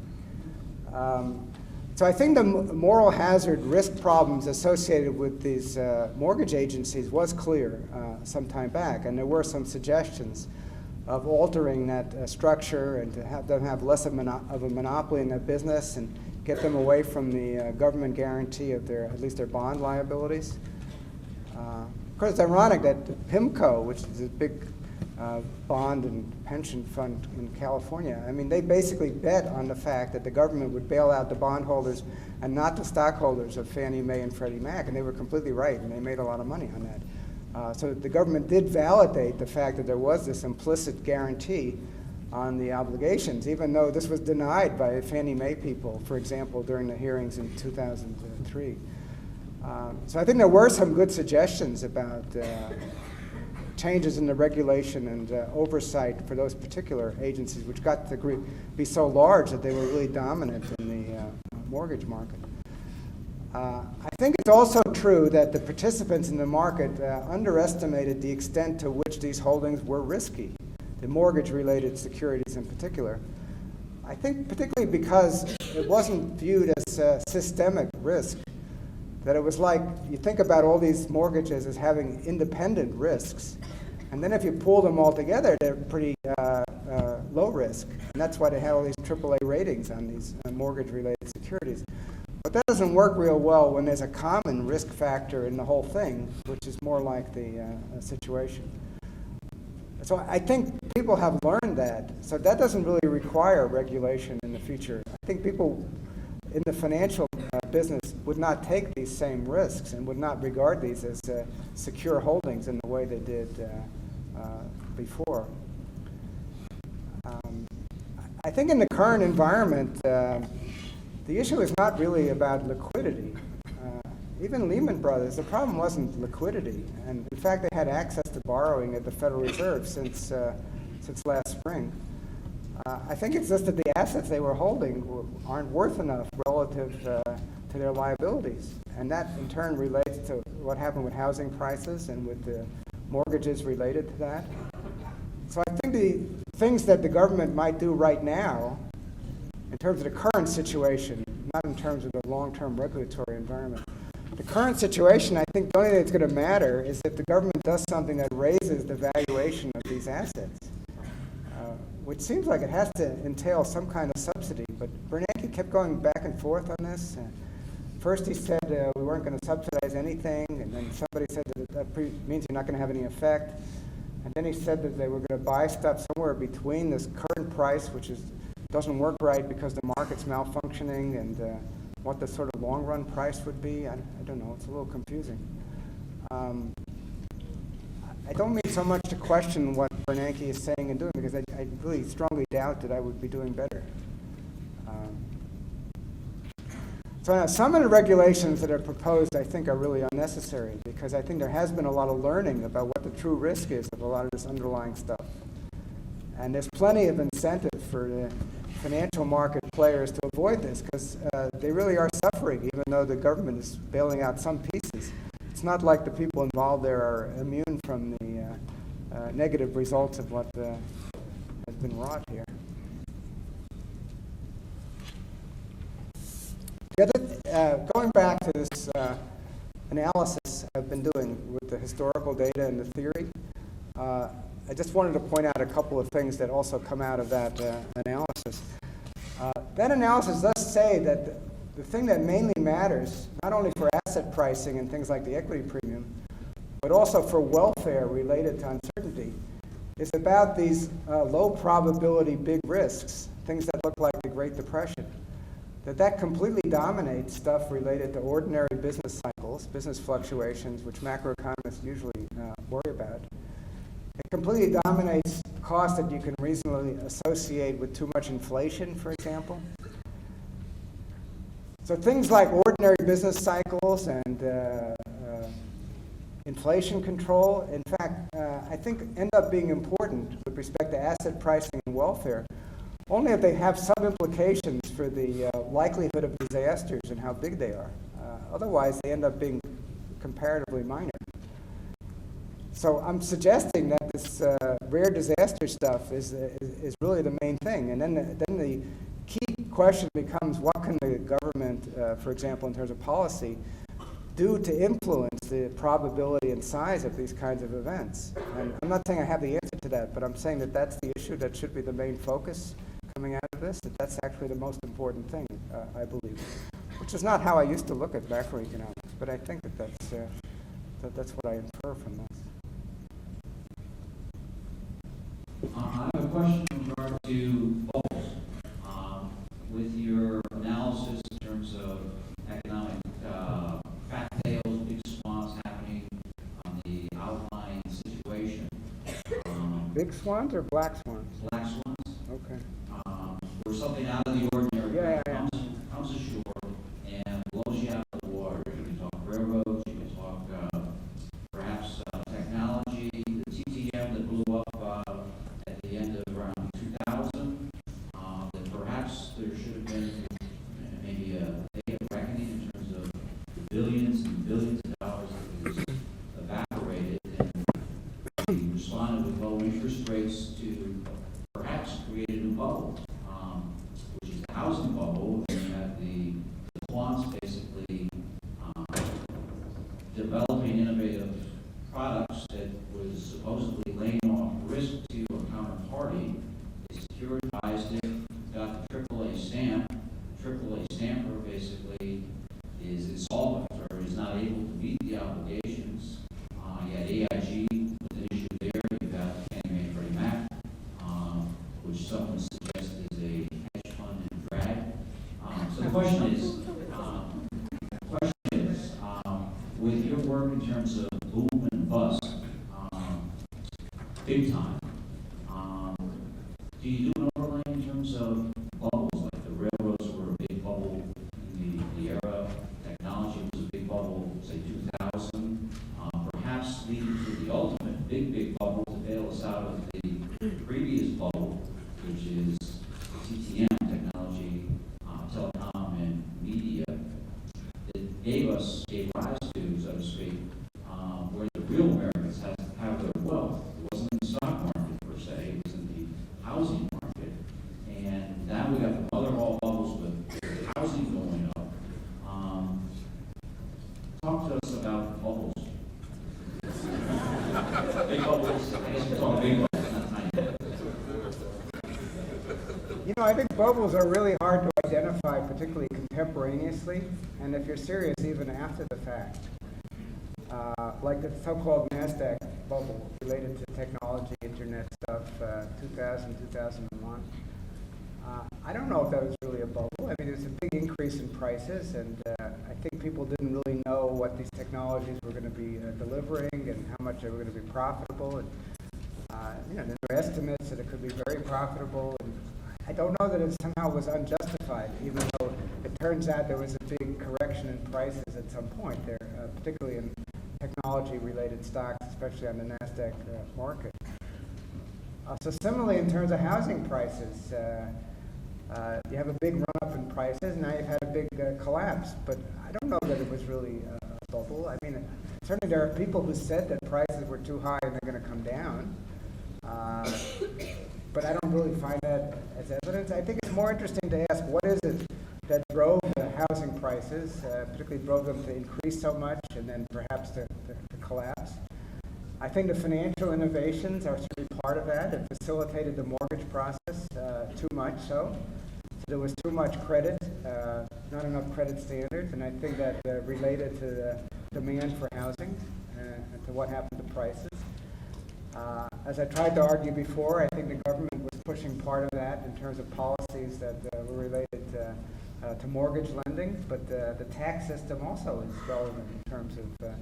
So I think the moral hazard risk problems associated with these mortgage agencies was clear some time back, and there were some suggestions of altering that structure and to have them have less of a monopoly in their business and get them away from the government guarantee of at least their bond liabilities. Of course, it's ironic that PIMCO, which is a big bond and pension fund in California. I mean, they basically bet on the fact that the government would bail out the bondholders and not the stockholders of Fannie Mae and Freddie Mac, and they were completely right, and they made a lot of money on that. So the government did validate the fact that there was this implicit guarantee on the obligations, even though this was denied by Fannie Mae people, for example, during the hearings in 2003. So I think there were some good suggestions about changes in the regulation and oversight for those particular agencies, which got to be so large that they were really dominant in the mortgage market. I think it's also true that the participants in the market underestimated the extent to which these holdings were risky, the mortgage-related securities in particular. I think particularly because it wasn't viewed as a systemic risk, that it was like you think about all these mortgages as having independent risks, and then if you pull them all together, they're pretty low risk, and that's why they have all these AAA ratings on these mortgage-related securities. But that doesn't work real well when there's a common risk factor in the whole thing, which is more like the situation. So I think people have learned that, so that doesn't really require regulation in the future. I think people in the financial business would not take these same risks and would not regard these as secure holdings in the way they did before. I think in the current environment, the issue is not really about liquidity. Even Lehman Brothers, the problem wasn't liquidity. And in fact, they had access to borrowing at the Federal Reserve since last spring. I think it's just that the assets they were holding aren't worth enough relative to their liabilities. And that in turn relates to what happened with housing prices and with the mortgages related to that. So I think the things that the government might do right now, in terms of the current situation, not in terms of the long-term regulatory environment. The current situation, I think the only thing that's going to matter is if the government does something that raises the valuation of these assets, which seems like it has to entail some kind of subsidy. But Bernanke kept going back and forth on this. First he said we weren't going to subsidize anything, and then somebody said that means you're not going to have any effect. And then he said that they were going to buy stuff somewhere between this current price, which doesn't work right because the market's malfunctioning, and what the sort of long-run price would be. I don't know. It's a little confusing. I don't mean so much to question what Bernanke is saying and doing, because I really strongly doubt that I would be doing better. So some of the regulations that are proposed, I think, are really unnecessary, because I think there has been a lot of learning about what the true risk is of a lot of this underlying stuff. And there's plenty of incentive for the financial market players to avoid this, because they really are suffering, even though the government is bailing out some pieces. It's not like the people involved there are immune from the negative results of what has been wrought here. Going back to this analysis I've been doing with the historical data and the theory, I just wanted to point out a couple of things that also come out of that analysis. That analysis does say that the thing that mainly matters, not only for asset pricing and things like the equity premium, but also for welfare related to uncertainty, is about these low probability big risks, things that look like the Great Depression. That completely dominates stuff related to ordinary business cycles, business fluctuations, which macroeconomists usually worry about. It completely dominates costs that you can reasonably associate with too much inflation, for example. So things like ordinary business cycles and inflation control, in fact, I think end up being important with respect to asset pricing and welfare, only if they have some implications for the likelihood of disasters and how big they are. Otherwise, they end up being comparatively minor. So I'm suggesting that this rare disaster stuff is really the main thing. And then the key question becomes, what can the government, for example, in terms of policy, do to influence the probability and size of these kinds of events? And I'm not saying I have the answer to that, but I'm saying that that's the issue that should be the main focus coming out of this, that that's actually the most important thing, I believe, which is not how I used to look at macroeconomics, but I think that that's what I infer from this. I have a question in regard to bubbles. With your analysis in terms of economic fat tails, big swans happening on the outlying situation. Big swans or black swans? Black swans, Okay. where something out of the ordinary Yeah. comes ashore and blows you out of the water. You can talk railroads, you can talk perhaps technology, the TTM that blew up at the end of around 2000. That perhaps there should have been maybe a day of reckoning in terms of the billions and billions of dollars that was evaporated, and we responded with low interest rates to perhaps create a new bubble, which is the housing bubble. And you have the quants basically developing innovative products that was supposedly laying off risk to a counterparty. They securitized it, got the AAA stamp. AAA stamper basically is insolvent or is not able to meet the obligations. You had AIG with an issue there. You got Fannie Mae and Freddie Mac, which someone suggests is a hedge fund and drag. So the question is, with your work in terms of boom and bust, big time, do you do an overlay in terms of bubbles, like the railroads were a big bubble in the era, technology was a big bubble, say 2000, perhaps leading to the ultimate big bubble to bail us out of the previous bubble, which is TTM, technology, telecom, and media, that gave rise to, so to speak, where the real Americans have their wealth. It wasn't in the stock market per se, it was in the housing market. And now we got the mother of all bubbles with housing going up. Talk to us about bubbles. Big bubbles, I guess we're talking big bubbles, not tiny. You know, I think bubbles are really hard to identify, particularly contemporaneously, and if you're serious, even after the fact. Like the so-called NASDAQ bubble related to technology, internet stuff, 2000, 2001. I don't know if that was really a bubble. I mean, there's a big increase in prices, and I think people didn't really know what these technologies were going to be delivering and how much they were going to be profitable. And there were estimates that it could be very profitable. And I don't know that it somehow was unjustified, even though it turns out there was a big correction in prices at some point there, particularly in technology-related stocks, especially on the NASDAQ market. So similarly, in terms of housing prices, you have a big run-up in prices, now you've had a big collapse, but I don't know that it was really a bubble. I mean, certainly there are people who said that prices were too high and they're going to come down, but I don't really find that as evidence. I think it's more interesting to ask what is it that drove the housing prices, particularly drove them to increase so much and then perhaps to collapse. I think the financial innovations are certainly part of that. It facilitated the mortgage process too much so. There was too much credit, not enough credit standards, and I think that related to the demand for housing and to what happened to prices. As I tried to argue before, I think the government was pushing part of that in terms of policies that were related to mortgage lending, but the tax system also is relevant in terms of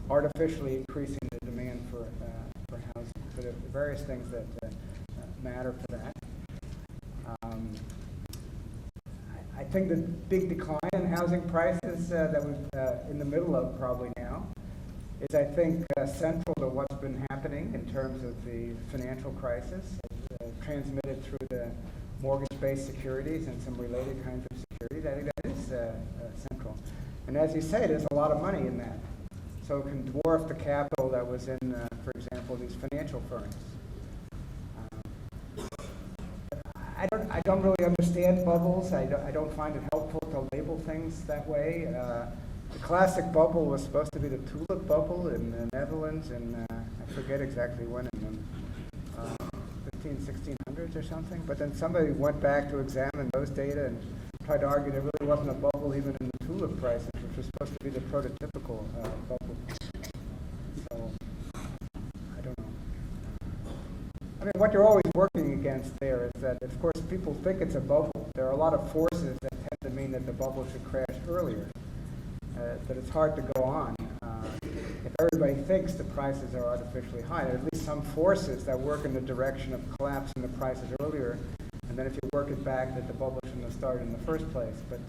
artificially increasing the demand for housing. So there are various things that matter for that. I think the big decline in housing prices that we're in the middle of probably now is, I think, central to what's been happening in terms of the financial crisis, transmitted through the mortgage-based securities and some related kinds of securities. I think that is central. And as you say, there's a lot of money in that. So it can dwarf the capital that was in, for example, these financial firms. I don't really understand bubbles. I don't find it helpful to label things that way. The classic bubble was supposed to be the tulip bubble in the Netherlands, and I forget exactly when in the 1600s or something. But then somebody went back to examine those data and tried to argue there really wasn't a bubble even in the tulip prices, which was supposed to be the prototypical bubble. So I don't know. I mean, what you're always working against there is that, of course, people think it's a bubble. There are a lot of forces that tend to mean that the bubble should crash earlier, that it's hard to go on. If everybody thinks the prices are artificially high, there are at least some forces that work in the direction of collapsing the prices earlier, and then if you work it back, that the bubble shouldn't have started in the first place. But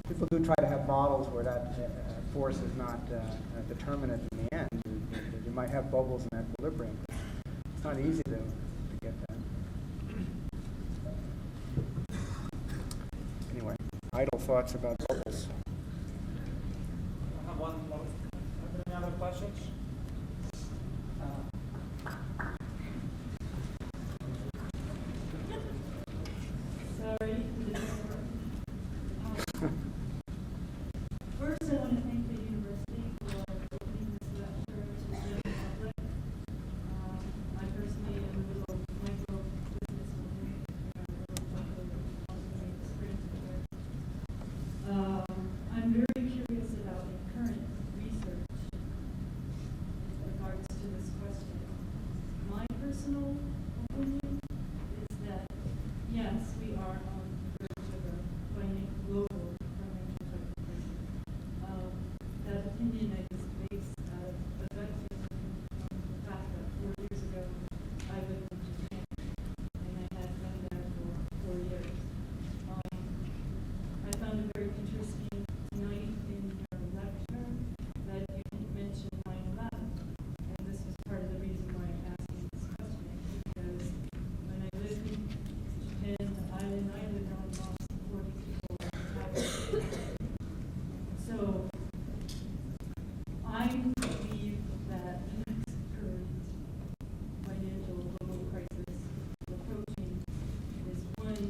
people do try to have models where that force is not determinate in the end. You might have bubbles in equilibrium. It's not easy to get that. Anyway, idle thoughts about bubbles. I have one more. Any other questions? Sorry. First, I want to thank the university for opening this lecture to the general public. I personally am a little micro business owner, I'm very curious about the current research in regards to this question. My personal opinion is that, yes, we are on the verge of a global financial crisis. That opinion I just based out of a gut feeling from the fact that 4 years ago I lived in Japan and I had been there for 4 years. I found it very interesting tonight in your lecture that you didn't mention 9/11, and this was part of the reason why I'm asking this question, because when I lived in Japan, the island I lived on lost 40 people. So I believe that the next current financial global crisis approaching is one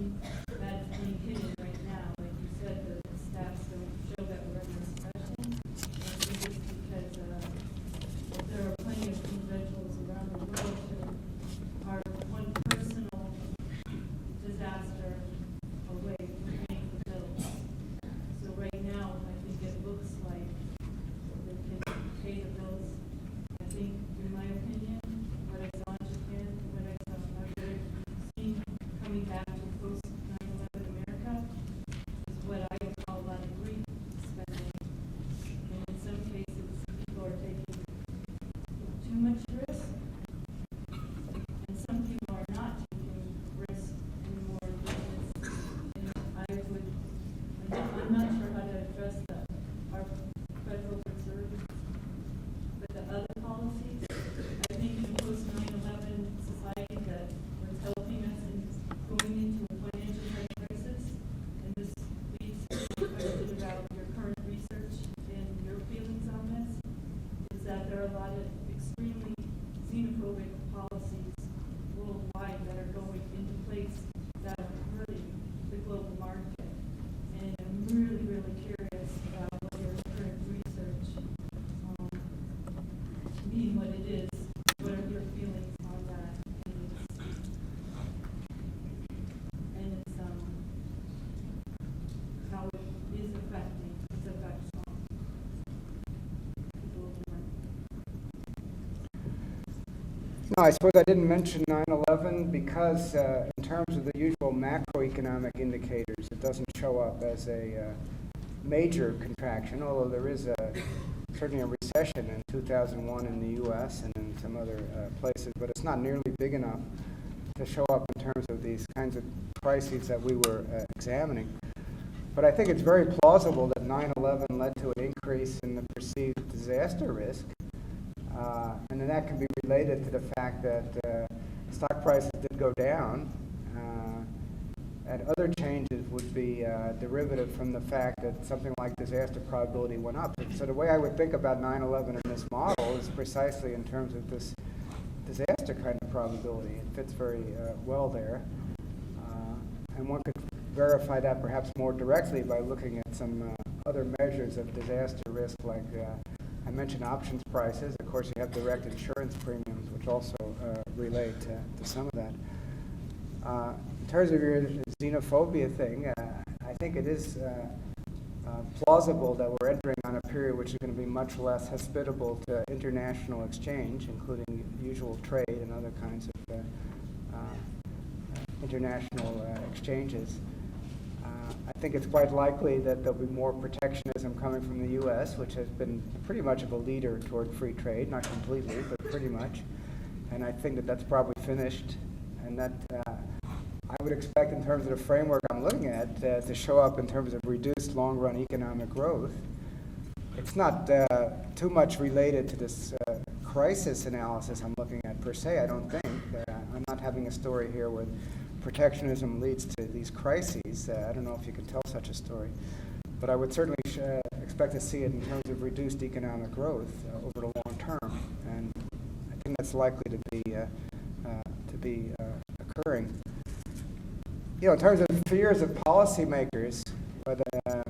that's being hidden right now. Like you said, the stats don't show that we're in a recession. And I think it's because there are plenty of individuals around the world who are one personal disaster away from paying the bills. So right now, I think it looks like they can pay the bills. I think, in my opinion, what I saw in Japan, what I've seen coming back to post 9/11 America, is what I would call a lot of grief spending. And in some cases, people are taking too much risk, and some people are not taking risk anymore in business. And I'm not sure how to address our Federal Reserve, but the other policies, I think in post 9/11 society that was helping us in going into a financial crisis, and this leads to a question about your current research and your feelings on this, is that there are a lot of extremely xenophobic policies worldwide that are going into place that are hurting the global market. And I'm really, really curious about what your current research mean what it is. What are your feelings on that? And it's how it is affecting its effects on people of the market. No, I suppose I didn't mention 9/11 because in terms of the usual macroeconomic indicators, it doesn't show up as a major contraction, although there is certainly a recession in 2001 in the U.S. and in some other places, but it's not nearly big enough to show up in terms of these kinds of crises that we were examining. But I think it's very plausible that 9/11 led to an increase in the perceived disaster risk. And then that can be related to the fact that stock prices did go down, and other changes would be derivative from the fact that something like disaster probability went up. So the way I would think about 9/11 in this model is precisely in terms of this disaster kind of probability. It fits very well there. And one could verify that perhaps more directly by looking at some other measures of disaster risk, like I mentioned options prices. Of course, you have direct insurance premiums, which also relate to some of that. In terms of your xenophobia thing, I think it is plausible that we're entering on a period which is going to be much less hospitable to international exchange, including usual trade and other kinds of international exchanges. I think it's quite likely that there'll be more protectionism coming from the U.S., which has been pretty much of a leader toward free trade, not completely, but pretty much. And I think that that's probably finished, and that I would expect in terms of the framework I'm looking at to show up in terms of reduced long-run economic growth. It's not too much related to this crisis analysis I'm looking at per se, I don't think. I'm not having a story here where protectionism leads to these crises. I don't know if you can tell such a story. But I would certainly expect to see it in terms of reduced economic growth over the long term. And I think that's likely to be occurring. You know, in terms of fears of policymakers, but the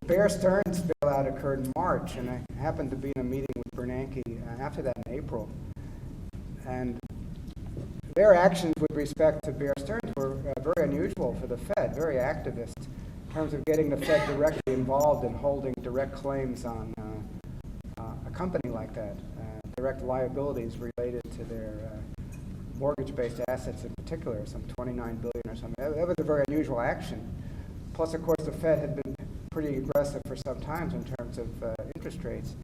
Bear Stearns bailout occurred in March, and I happened to be in a meeting with Bernanke after that in April. And their actions with respect to Bear Stearns were very unusual for the Fed, very activist, in terms of getting the Fed directly involved in holding direct claims on a company like that, direct liabilities related to their mortgage-based assets in particular, some $29 billion or something. That was a very unusual action. Plus, of course, the Fed had been pretty aggressive for some time in terms of interest rates.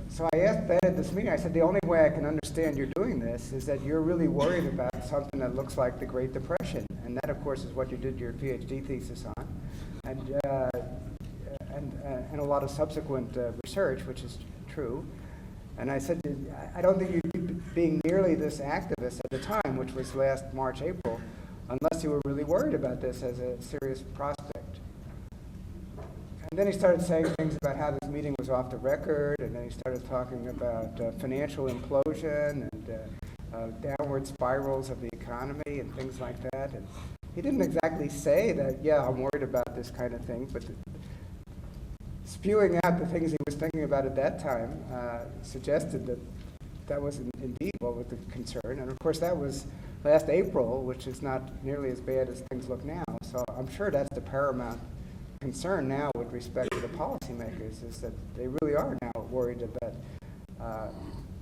So I asked Ben at this meeting, I said, the only way I can understand you're doing this is that you're really worried about something that looks like the Great Depression. And that, of course, is what you did your Ph.D. thesis on. And a lot of subsequent research, which is true. And I said, I don't think you'd be being nearly this activist at the time, which was last March, April, unless you were really worried about this as a serious prospect. And then he started saying things about how this meeting was off the record, and then he started talking about financial implosion and downward spirals of the economy and things like that. And he didn't exactly say that, yeah, I'm worried about this kind of thing, but spewing out the things he was thinking about at that time suggested that that was indeed what was the concern. And of course, that was last April, which is not nearly as bad as things look now. So I'm sure that's the paramount concern now with respect to the policymakers, is that they really are now worried about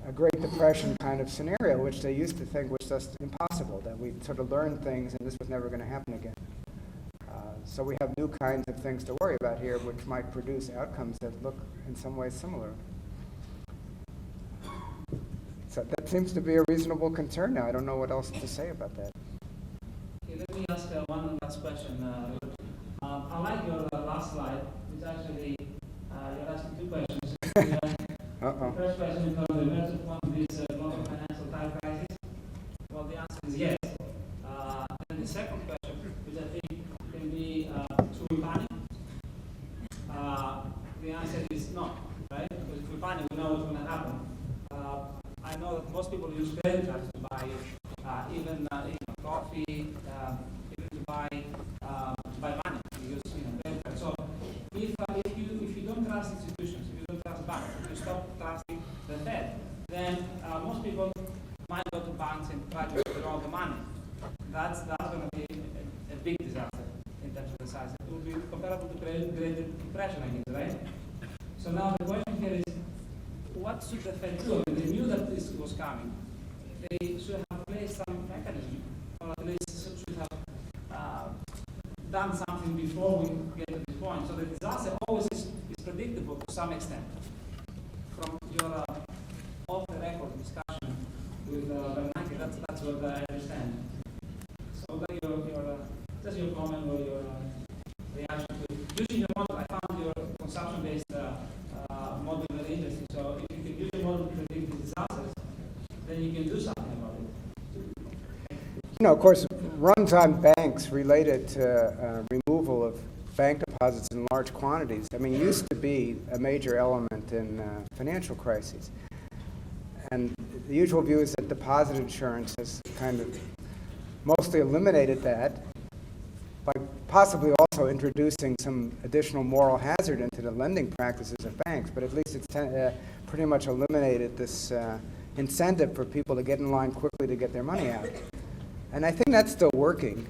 a Great Depression kind of scenario, which they used to think was just impossible, that we'd sort of learn things and this was never going to happen again. So we have new kinds of things to worry about here, which might produce outcomes that look in some ways similar. So that seems to be a reasonable concern now. I don't know what else to say about that. Okay, let me ask one last question. I like your last slide, which actually you're asking two questions. The first question is, the emergence from this global financial crisis? Well, the answer is yes. And the second question, which I think can be true panic, the answer is no, right? Because if we panic, we know what's going to happen. I know that most people use credit cards to buy even coffee, even to buy money. You use credit cards. So if you don't trust institutions, if you don't trust banks, if you stop trusting the Fed, then most people might go to banks and try to withdraw the money. That's going to be a big disaster in terms of the size. It will be comparable to Great Depression, I guess, right? So now the question here is, what should the Fed do? I mean, they knew that this was coming. They should have placed some mechanism, or at least should have done something before we get to this point. So the disaster always is predictable to some extent. From your off-the-record discussion with Bernanke, that's what I understand. So what are just your comment or your reaction to using your model? I found your consumption-based model very interesting. So if you can use your model to predict the disasters, then you can do something about it. You know, of course, runs on banks related to removal of bank deposits in large quantities, I mean, used to be a major element in financial crises. And the usual view is that deposit insurance has kind of mostly eliminated that by possibly also introducing some additional moral hazard into the lending practices of banks, but at least it's pretty much eliminated this incentive for people to get in line quickly to get their money out. And I think that's still working.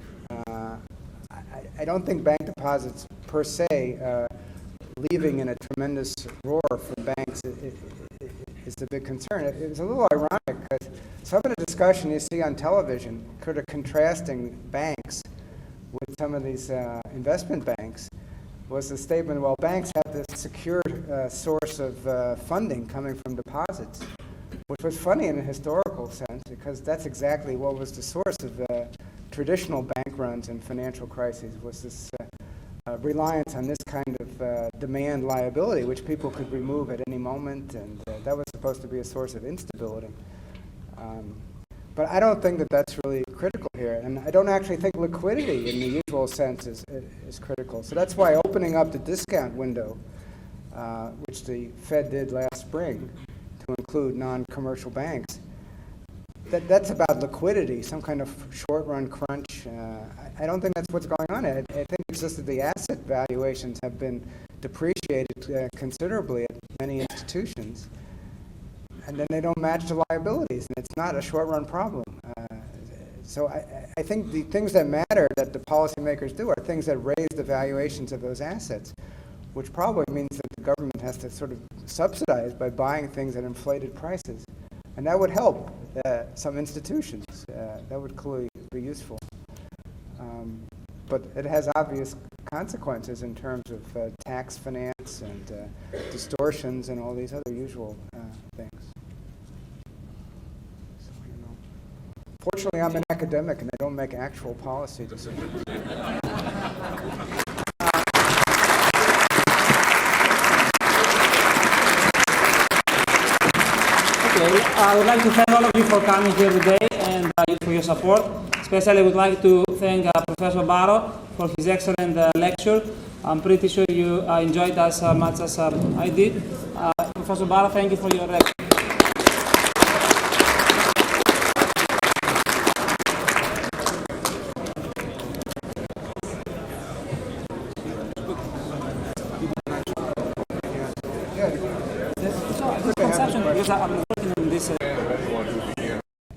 I don't think bank deposits per se leaving in a tremendous roar for banks is the big concern. It was a little ironic because some of the discussion you see on television, sort of contrasting banks with some of these investment banks, was the statement, well, banks have this secured source of funding coming from deposits, which was funny in a historical sense because that's exactly what was the source of traditional bank runs and financial crises, was this reliance on this kind of demand liability, which people could remove at any moment, and that was supposed to be a source of instability. But I don't think that that's really critical here, and I don't actually think liquidity in the usual sense is critical. So that's why opening up the discount window, which the Fed did last spring to include non-commercial banks, that's about liquidity, some kind of short-run crunch. I don't think that's what's going on. I think it's just that the asset valuations have been depreciated considerably at many institutions, and then they don't match the liabilities, and it's not a short-run problem. So I think the things that matter that the policymakers do are things that raise the valuations of those assets, which probably means that the government has to sort of subsidize by buying things at inflated prices. And that would help some institutions. That would clearly be useful. But it has obvious consequences in terms of tax finance and distortions and all these other usual things. So, you know. Fortunately, I'm an academic and I don't make actual policy decisions. I would like to thank all of you for coming here today and for your support. Especially I would like to thank Professor Barro for his excellent lecture. I'm pretty sure you enjoyed as much as I did. Professor Barro, thank you for your lecture. This conception, because